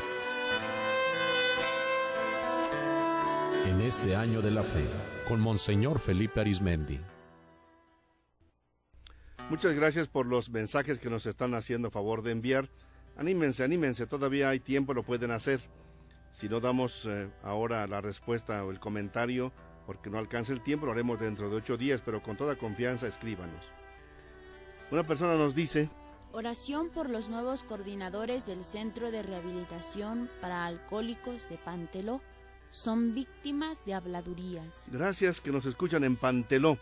en este año de la fe con Monseñor Felipe Arizmendi.
Muchas gracias por los mensajes que nos están haciendo favor de enviar. Anímense, todavía hay tiempo, lo pueden hacer. Si no damos ahora la respuesta o el comentario, porque no alcanza el tiempo, lo haremos dentro de 8 días, pero con toda confianza escríbanos. Una persona nos dice:
oración por los nuevos coordinadores del Centro de Rehabilitación para Alcohólicos de Panteló. Son víctimas de habladurías.
Gracias, que nos escuchan en Panteló.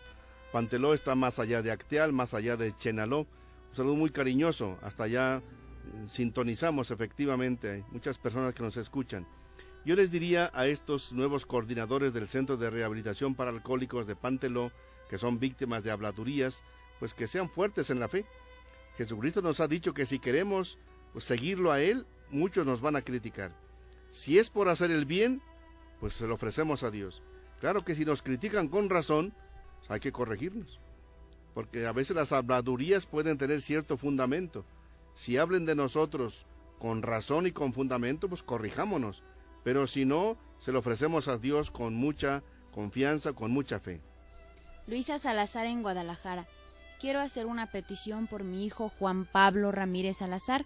Panteló está más allá de Acteal, más allá de Chenaló. Un saludo muy cariñoso. Hasta allá sintonizamos, efectivamente. Hay muchas personas que nos escuchan. Yo les diría a estos nuevos coordinadores del Centro de Rehabilitación para Alcohólicos de Panteló, que son víctimas de habladurías, pues que sean fuertes en la fe. Jesucristo nos ha dicho que si queremos pues, seguirlo a Él, muchos nos van a criticar. Si es por hacer el bien, pues se lo ofrecemos a Dios. Claro que si nos critican con razón, pues hay que corregirnos, porque a veces las habladurías pueden tener cierto fundamento. Si hablen de nosotros con razón y con fundamento, pues corrijámonos, pero si no, se lo ofrecemos a Dios con mucha confianza, con mucha fe.
Luisa Salazar en Guadalajara. Quiero hacer una petición por mi hijo Juan Pablo Ramírez Salazar,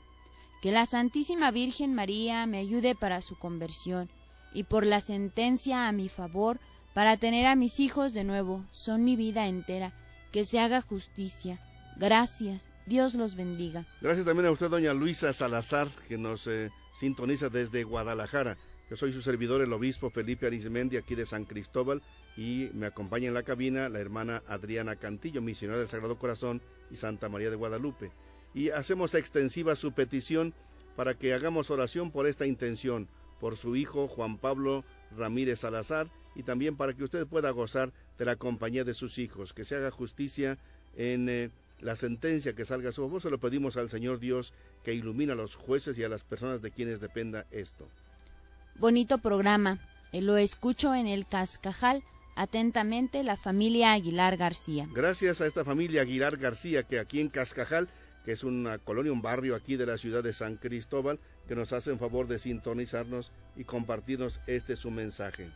que la Santísima Virgen María me ayude para su conversión, y por la sentencia a mi favor para tener a mis hijos de nuevo. Son mi vida entera, que se haga justicia. Gracias, Dios los bendiga.
Gracias también a usted, doña Luisa Salazar, que nos sintoniza desde Guadalajara. Yo soy su servidor, el obispo Felipe Arizmendi, aquí de San Cristóbal, y me acompaña en la cabina la hermana Adriana Cantillo, misionera del Sagrado Corazón y Santa María de Guadalupe. Y hacemos extensiva su petición para que hagamos oración por esta intención, por su hijo Juan Pablo Ramírez Salazar, y también para que usted pueda gozar de la compañía de sus hijos, que se haga justicia en la sentencia que salga a su favor. Se lo pedimos al Señor Dios, que ilumina a los jueces y a las personas de quienes dependa esto.
Bonito programa, lo escucho en el Cascajal. Atentamente, la familia Aguilar García.
Gracias a esta familia Aguilar García, que aquí en Cascajal, que es una colonia, un barrio aquí de la ciudad de San Cristóbal, que nos hacen favor de sintonizarnos y compartirnos su mensaje.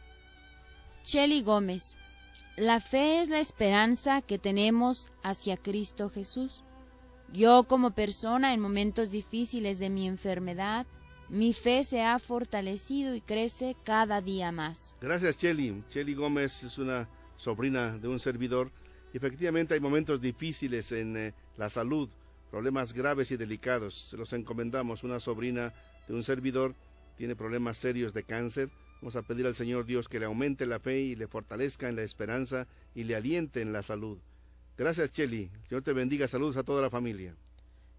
Cheli Gómez. La fe es la esperanza que tenemos hacia Cristo Jesús. Yo, como persona en momentos difíciles de mi enfermedad, mi fe se ha fortalecido y crece cada día más. Gracias,
Cheli. Cheli Gómez es una sobrina de un servidor. Y efectivamente hay momentos difíciles en la salud, problemas graves y delicados. Se los encomendamos. Una sobrina de un servidor tiene problemas serios de cáncer. Vamos a pedir al Señor Dios que le aumente la fe y le fortalezca en la esperanza y le aliente en la salud. Gracias, Cheli. El Señor te bendiga. Saludos a toda la familia.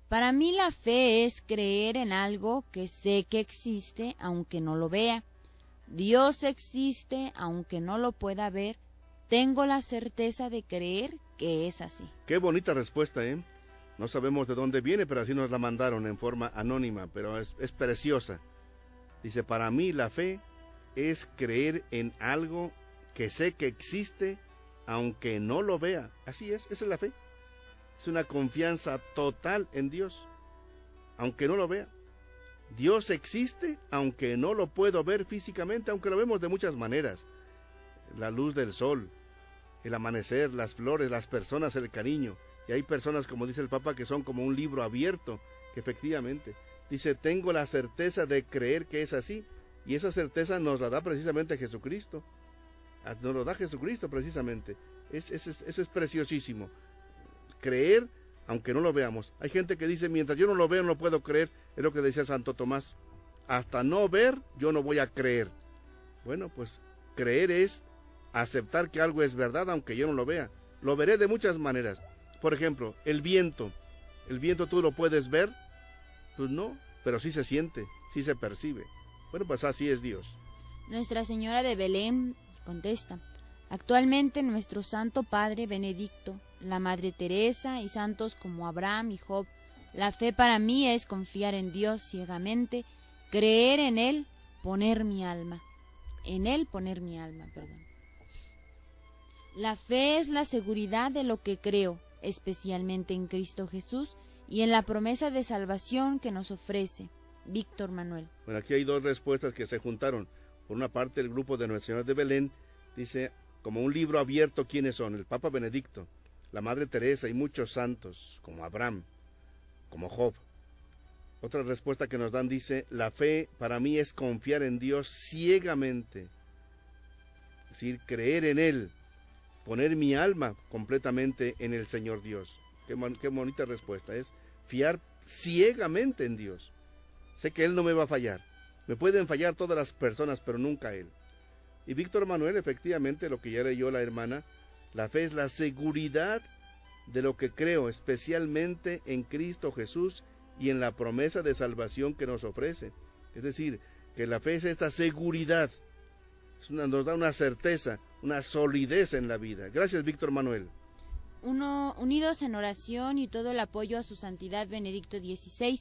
Para mí la fe es creer en algo que sé que existe aunque no lo vea. Dios existe aunque no lo pueda ver. Tengo la certeza de creer que es así.
Qué bonita respuesta, ¿eh? No sabemos de dónde viene, pero así nos la mandaron en forma anónima, pero es preciosa. Dice, para mí la fe es creer en algo que sé que existe aunque no lo vea. Así es, esa es la fe. Es una confianza total en Dios, aunque no lo vea. Dios existe, aunque no lo puedo ver físicamente, aunque lo vemos de muchas maneras. La luz del sol, el amanecer, las flores, las personas, el cariño. Y hay personas, como dice el Papa, que son como un libro abierto, que efectivamente, dice, tengo la certeza de creer que es así. Y esa certeza nos la da precisamente Jesucristo. Nos lo da Jesucristo precisamente. Eso es preciosísimo. Creer aunque no lo veamos. Hay gente que dice, mientras yo no lo veo no puedo creer. Es lo que decía Santo Tomás. Hasta no ver, yo no voy a creer. Bueno, pues creer es aceptar que algo es verdad aunque yo no lo vea. Lo veré de muchas maneras. Por ejemplo, el viento. ¿El viento tú lo puedes ver? Pues no, pero sí se siente, sí se percibe. Bueno, pues así es Dios.
Nuestra Señora de Belén contesta, actualmente nuestro Santo Padre Benedicto, la Madre Teresa y santos como Abraham y Job, la fe para mí es confiar en Dios ciegamente, creer en Él, poner mi alma. En Él poner mi alma, perdón. La fe es la seguridad de lo que creo, especialmente en Cristo Jesús y en la promesa de salvación que nos ofrece. Víctor Manuel.
Bueno, aquí hay dos respuestas que se juntaron. Por una parte, el grupo de Nuestra Señora de Belén dice, como un libro abierto, ¿quiénes son? El Papa Benedicto, la Madre Teresa y muchos santos, como Abraham, como Job. Otra respuesta que nos dan dice, la fe para mí es confiar en Dios ciegamente, es decir, creer en Él, poner mi alma completamente en el Señor Dios. Qué bonita respuesta, es fiar ciegamente en Dios. Sé que Él no me va a fallar, me pueden fallar todas las personas, pero nunca Él. Y Víctor Manuel, efectivamente, lo que ya leyó la hermana, la fe es la seguridad de lo que creo, especialmente en Cristo Jesús y en la promesa de salvación que nos ofrece. Es decir, que la fe es esta seguridad, nos da una certeza, una solidez en la vida. Gracias, Víctor Manuel.
Unidos en oración y todo el apoyo a su santidad Benedicto XVI.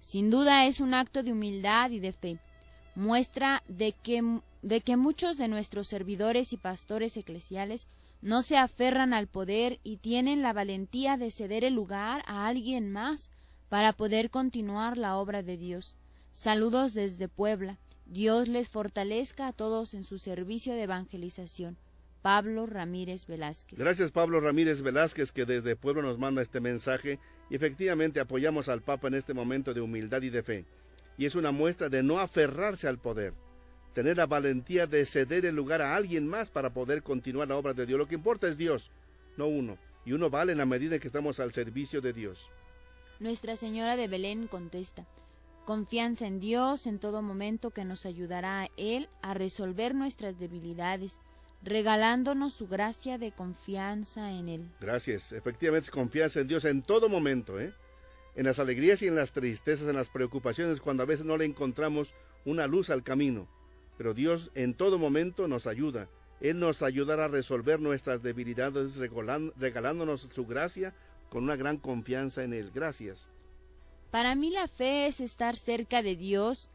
Sin duda es un acto de humildad y de fe. Muestra de que muchos de nuestros servidores y pastores eclesiales no se aferran al poder y tienen la valentía de ceder el lugar a alguien más para poder continuar la obra de Dios. Saludos desde Puebla. Dios les fortalezca a todos en su servicio de evangelización. Pablo Ramírez Velázquez.
Gracias, Pablo Ramírez Velázquez, que desde Puebla nos manda este mensaje, y efectivamente apoyamos al Papa en este momento de humildad y de fe, y es una muestra de no aferrarse al poder, tener la valentía de ceder el lugar a alguien más para poder continuar la obra de Dios. Lo que importa es Dios, no uno, y uno vale en la medida en que estamos al servicio de Dios.
Nuestra Señora de Belén contesta, confianza en Dios en todo momento, que nos ayudará a Él a resolver nuestras debilidades, regalándonos su gracia de confianza en Él.
Gracias, efectivamente confianza en Dios en todo momento, en las alegrías y en las tristezas, en las preocupaciones, cuando a veces no le encontramos una luz al camino, pero Dios en todo momento nos ayuda. Él nos ayudará a resolver nuestras debilidades, regalándonos su gracia con una gran confianza en Él. Gracias.
Para mí la fe es estar cerca de Dios.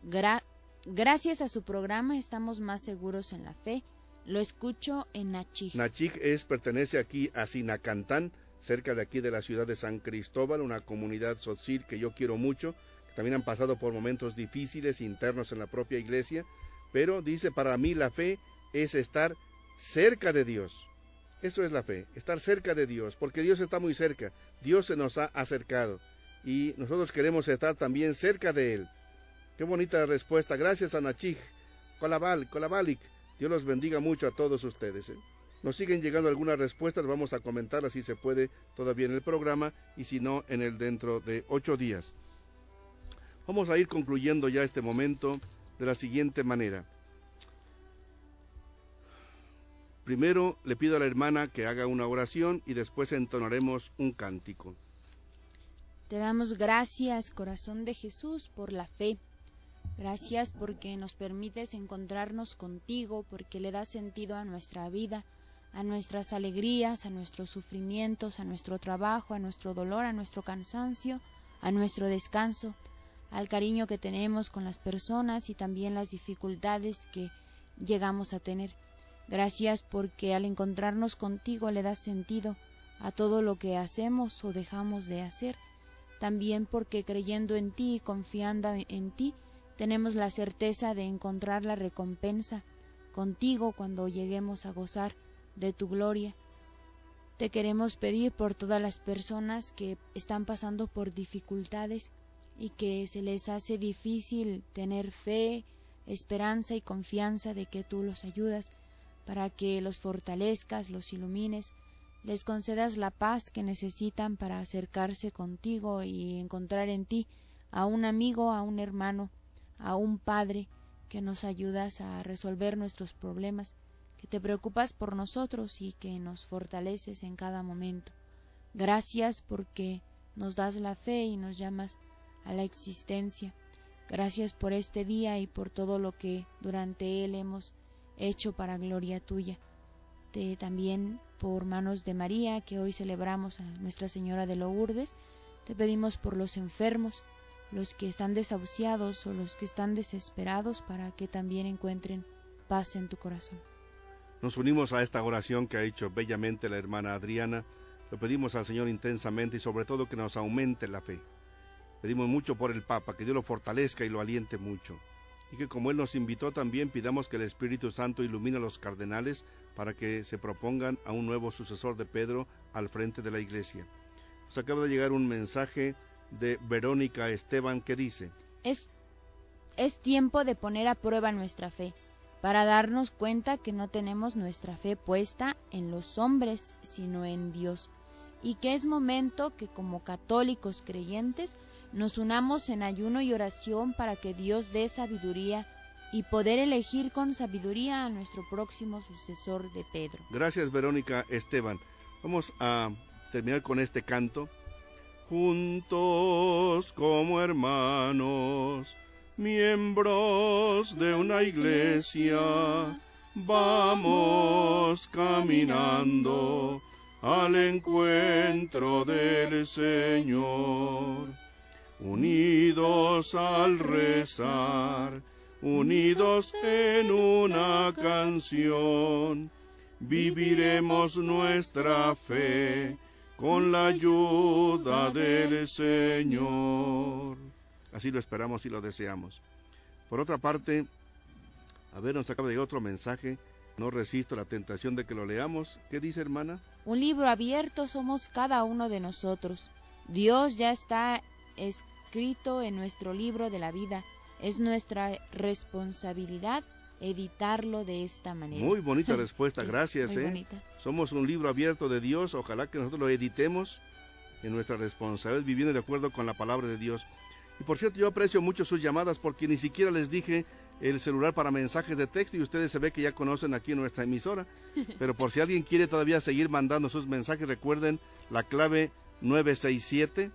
Gracias a su programa estamos más seguros en la fe. Lo escucho en Nachig.
Nachig pertenece aquí a Sinacantán, cerca de aquí de la ciudad de San Cristóbal, una comunidad tzotzil que yo quiero mucho, que también han pasado por momentos difíciles internos en la propia iglesia, pero dice, para mí la fe es estar cerca de Dios. Eso es la fe, estar cerca de Dios, porque Dios está muy cerca, Dios se nos ha acercado, y nosotros queremos estar también cerca de Él. Qué bonita respuesta, gracias a Nachig, Kolabalik. Dios los bendiga mucho a todos ustedes. Nos siguen llegando algunas respuestas, vamos a comentarlas si se puede todavía en el programa, y si no, en el dentro de 8 días. Vamos a ir concluyendo ya este momento de la siguiente manera. Primero le pido a la hermana que haga una oración y después entonaremos un cántico.
Te damos gracias, corazón de Jesús, por la fe. Gracias porque nos permites encontrarnos contigo, porque le das sentido a nuestra vida, a nuestras alegrías, a nuestros sufrimientos, a nuestro trabajo, a nuestro dolor, a nuestro cansancio, a nuestro descanso, al cariño que tenemos con las personas y también las dificultades que llegamos a tener. Gracias porque al encontrarnos contigo le das sentido a todo lo que hacemos o dejamos de hacer. También porque creyendo en ti y confiando en ti, tenemos la certeza de encontrar la recompensa contigo cuando lleguemos a gozar de tu gloria. Te queremos pedir por todas las personas que están pasando por dificultades y que se les hace difícil tener fe, esperanza y confianza de que tú los ayudas, para que los fortalezcas, los ilumines, les concedas la paz que necesitan para acercarse contigo y encontrar en ti a un amigo, a un hermano, a un Padre, que nos ayudas a resolver nuestros problemas, que te preocupas por nosotros y que nos fortaleces en cada momento. Gracias porque nos das la fe y nos llamas a la existencia. Gracias por este día y por todo lo que durante él hemos hecho para gloria tuya. También por manos de María, que hoy celebramos a Nuestra Señora de Lourdes, te pedimos por los enfermos, los que están desahuciados o los que están desesperados, para que también encuentren paz en tu corazón.
Nos unimos a esta oración que ha hecho bellamente la hermana Adriana. Lo pedimos al Señor intensamente y sobre todo que nos aumente la fe. Pedimos mucho por el Papa, que Dios lo fortalezca y lo aliente mucho. Y que como él nos invitó también, pidamos que el Espíritu Santo ilumine a los cardenales para que se propongan a un nuevo sucesor de Pedro al frente de la Iglesia. Nos acaba de llegar un mensaje de Verónica Esteban que dice:
Es tiempo de poner a prueba nuestra fe, para darnos cuenta que no tenemos nuestra fe puesta en los hombres, sino en Dios, y que es momento que como católicos creyentes nos unamos en ayuno y oración para que Dios dé sabiduría y poder elegir con sabiduría a nuestro próximo sucesor de Pedro.
Gracias, Verónica Esteban. Vamos a terminar con este canto. Juntos como hermanos, miembros de una iglesia, vamos caminando al encuentro del Señor. Unidos al rezar, unidos en una canción, viviremos nuestra fe con la ayuda del Señor. Así lo esperamos y lo deseamos. Por otra parte, nos acaba de llegar otro mensaje. No resisto la tentación de que lo leamos. ¿Qué dice, hermana?
Un libro abierto somos cada uno de nosotros. Dios ya está escrito en nuestro libro de la vida. Es nuestra responsabilidad editarlo de esta manera.
Muy bonita respuesta, gracias.
Muy bonita.
Somos un libro abierto de Dios, ojalá que nosotros lo editemos en nuestra responsabilidad, viviendo de acuerdo con la palabra de Dios. Y por cierto, yo aprecio mucho sus llamadas porque ni siquiera les dije el celular para mensajes de texto y ustedes se ve que ya conocen aquí en nuestra emisora. Pero por si alguien quiere todavía seguir mandando sus mensajes, recuerden la clave 967,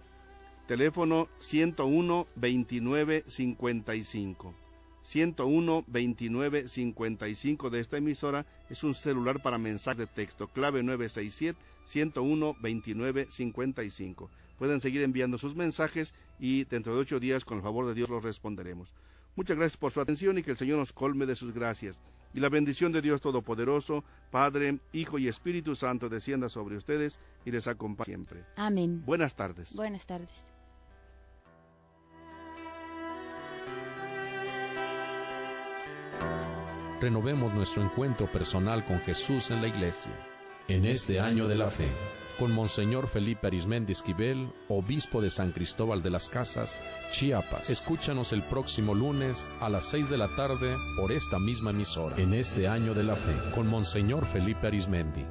teléfono 101-2955. 101-2955 de esta emisora es un celular para mensajes de texto, clave 967-101-2955. Pueden seguir enviando sus mensajes y dentro de 8 días, con el favor de Dios, los responderemos. Muchas gracias por su atención y que el Señor nos colme de sus gracias. Y la bendición de Dios Todopoderoso, Padre, Hijo y Espíritu Santo, descienda sobre ustedes y les acompañe siempre.
Amén.
Buenas tardes.
Buenas tardes.
Renovemos nuestro encuentro personal con Jesús en la Iglesia. En este año de la fe, con Monseñor Felipe Arizmendi Esquivel, obispo de San Cristóbal de las Casas, Chiapas. Escúchanos el próximo lunes a las 6 de la tarde por esta misma emisora. En este año de la fe, con Monseñor Felipe Arizmendi.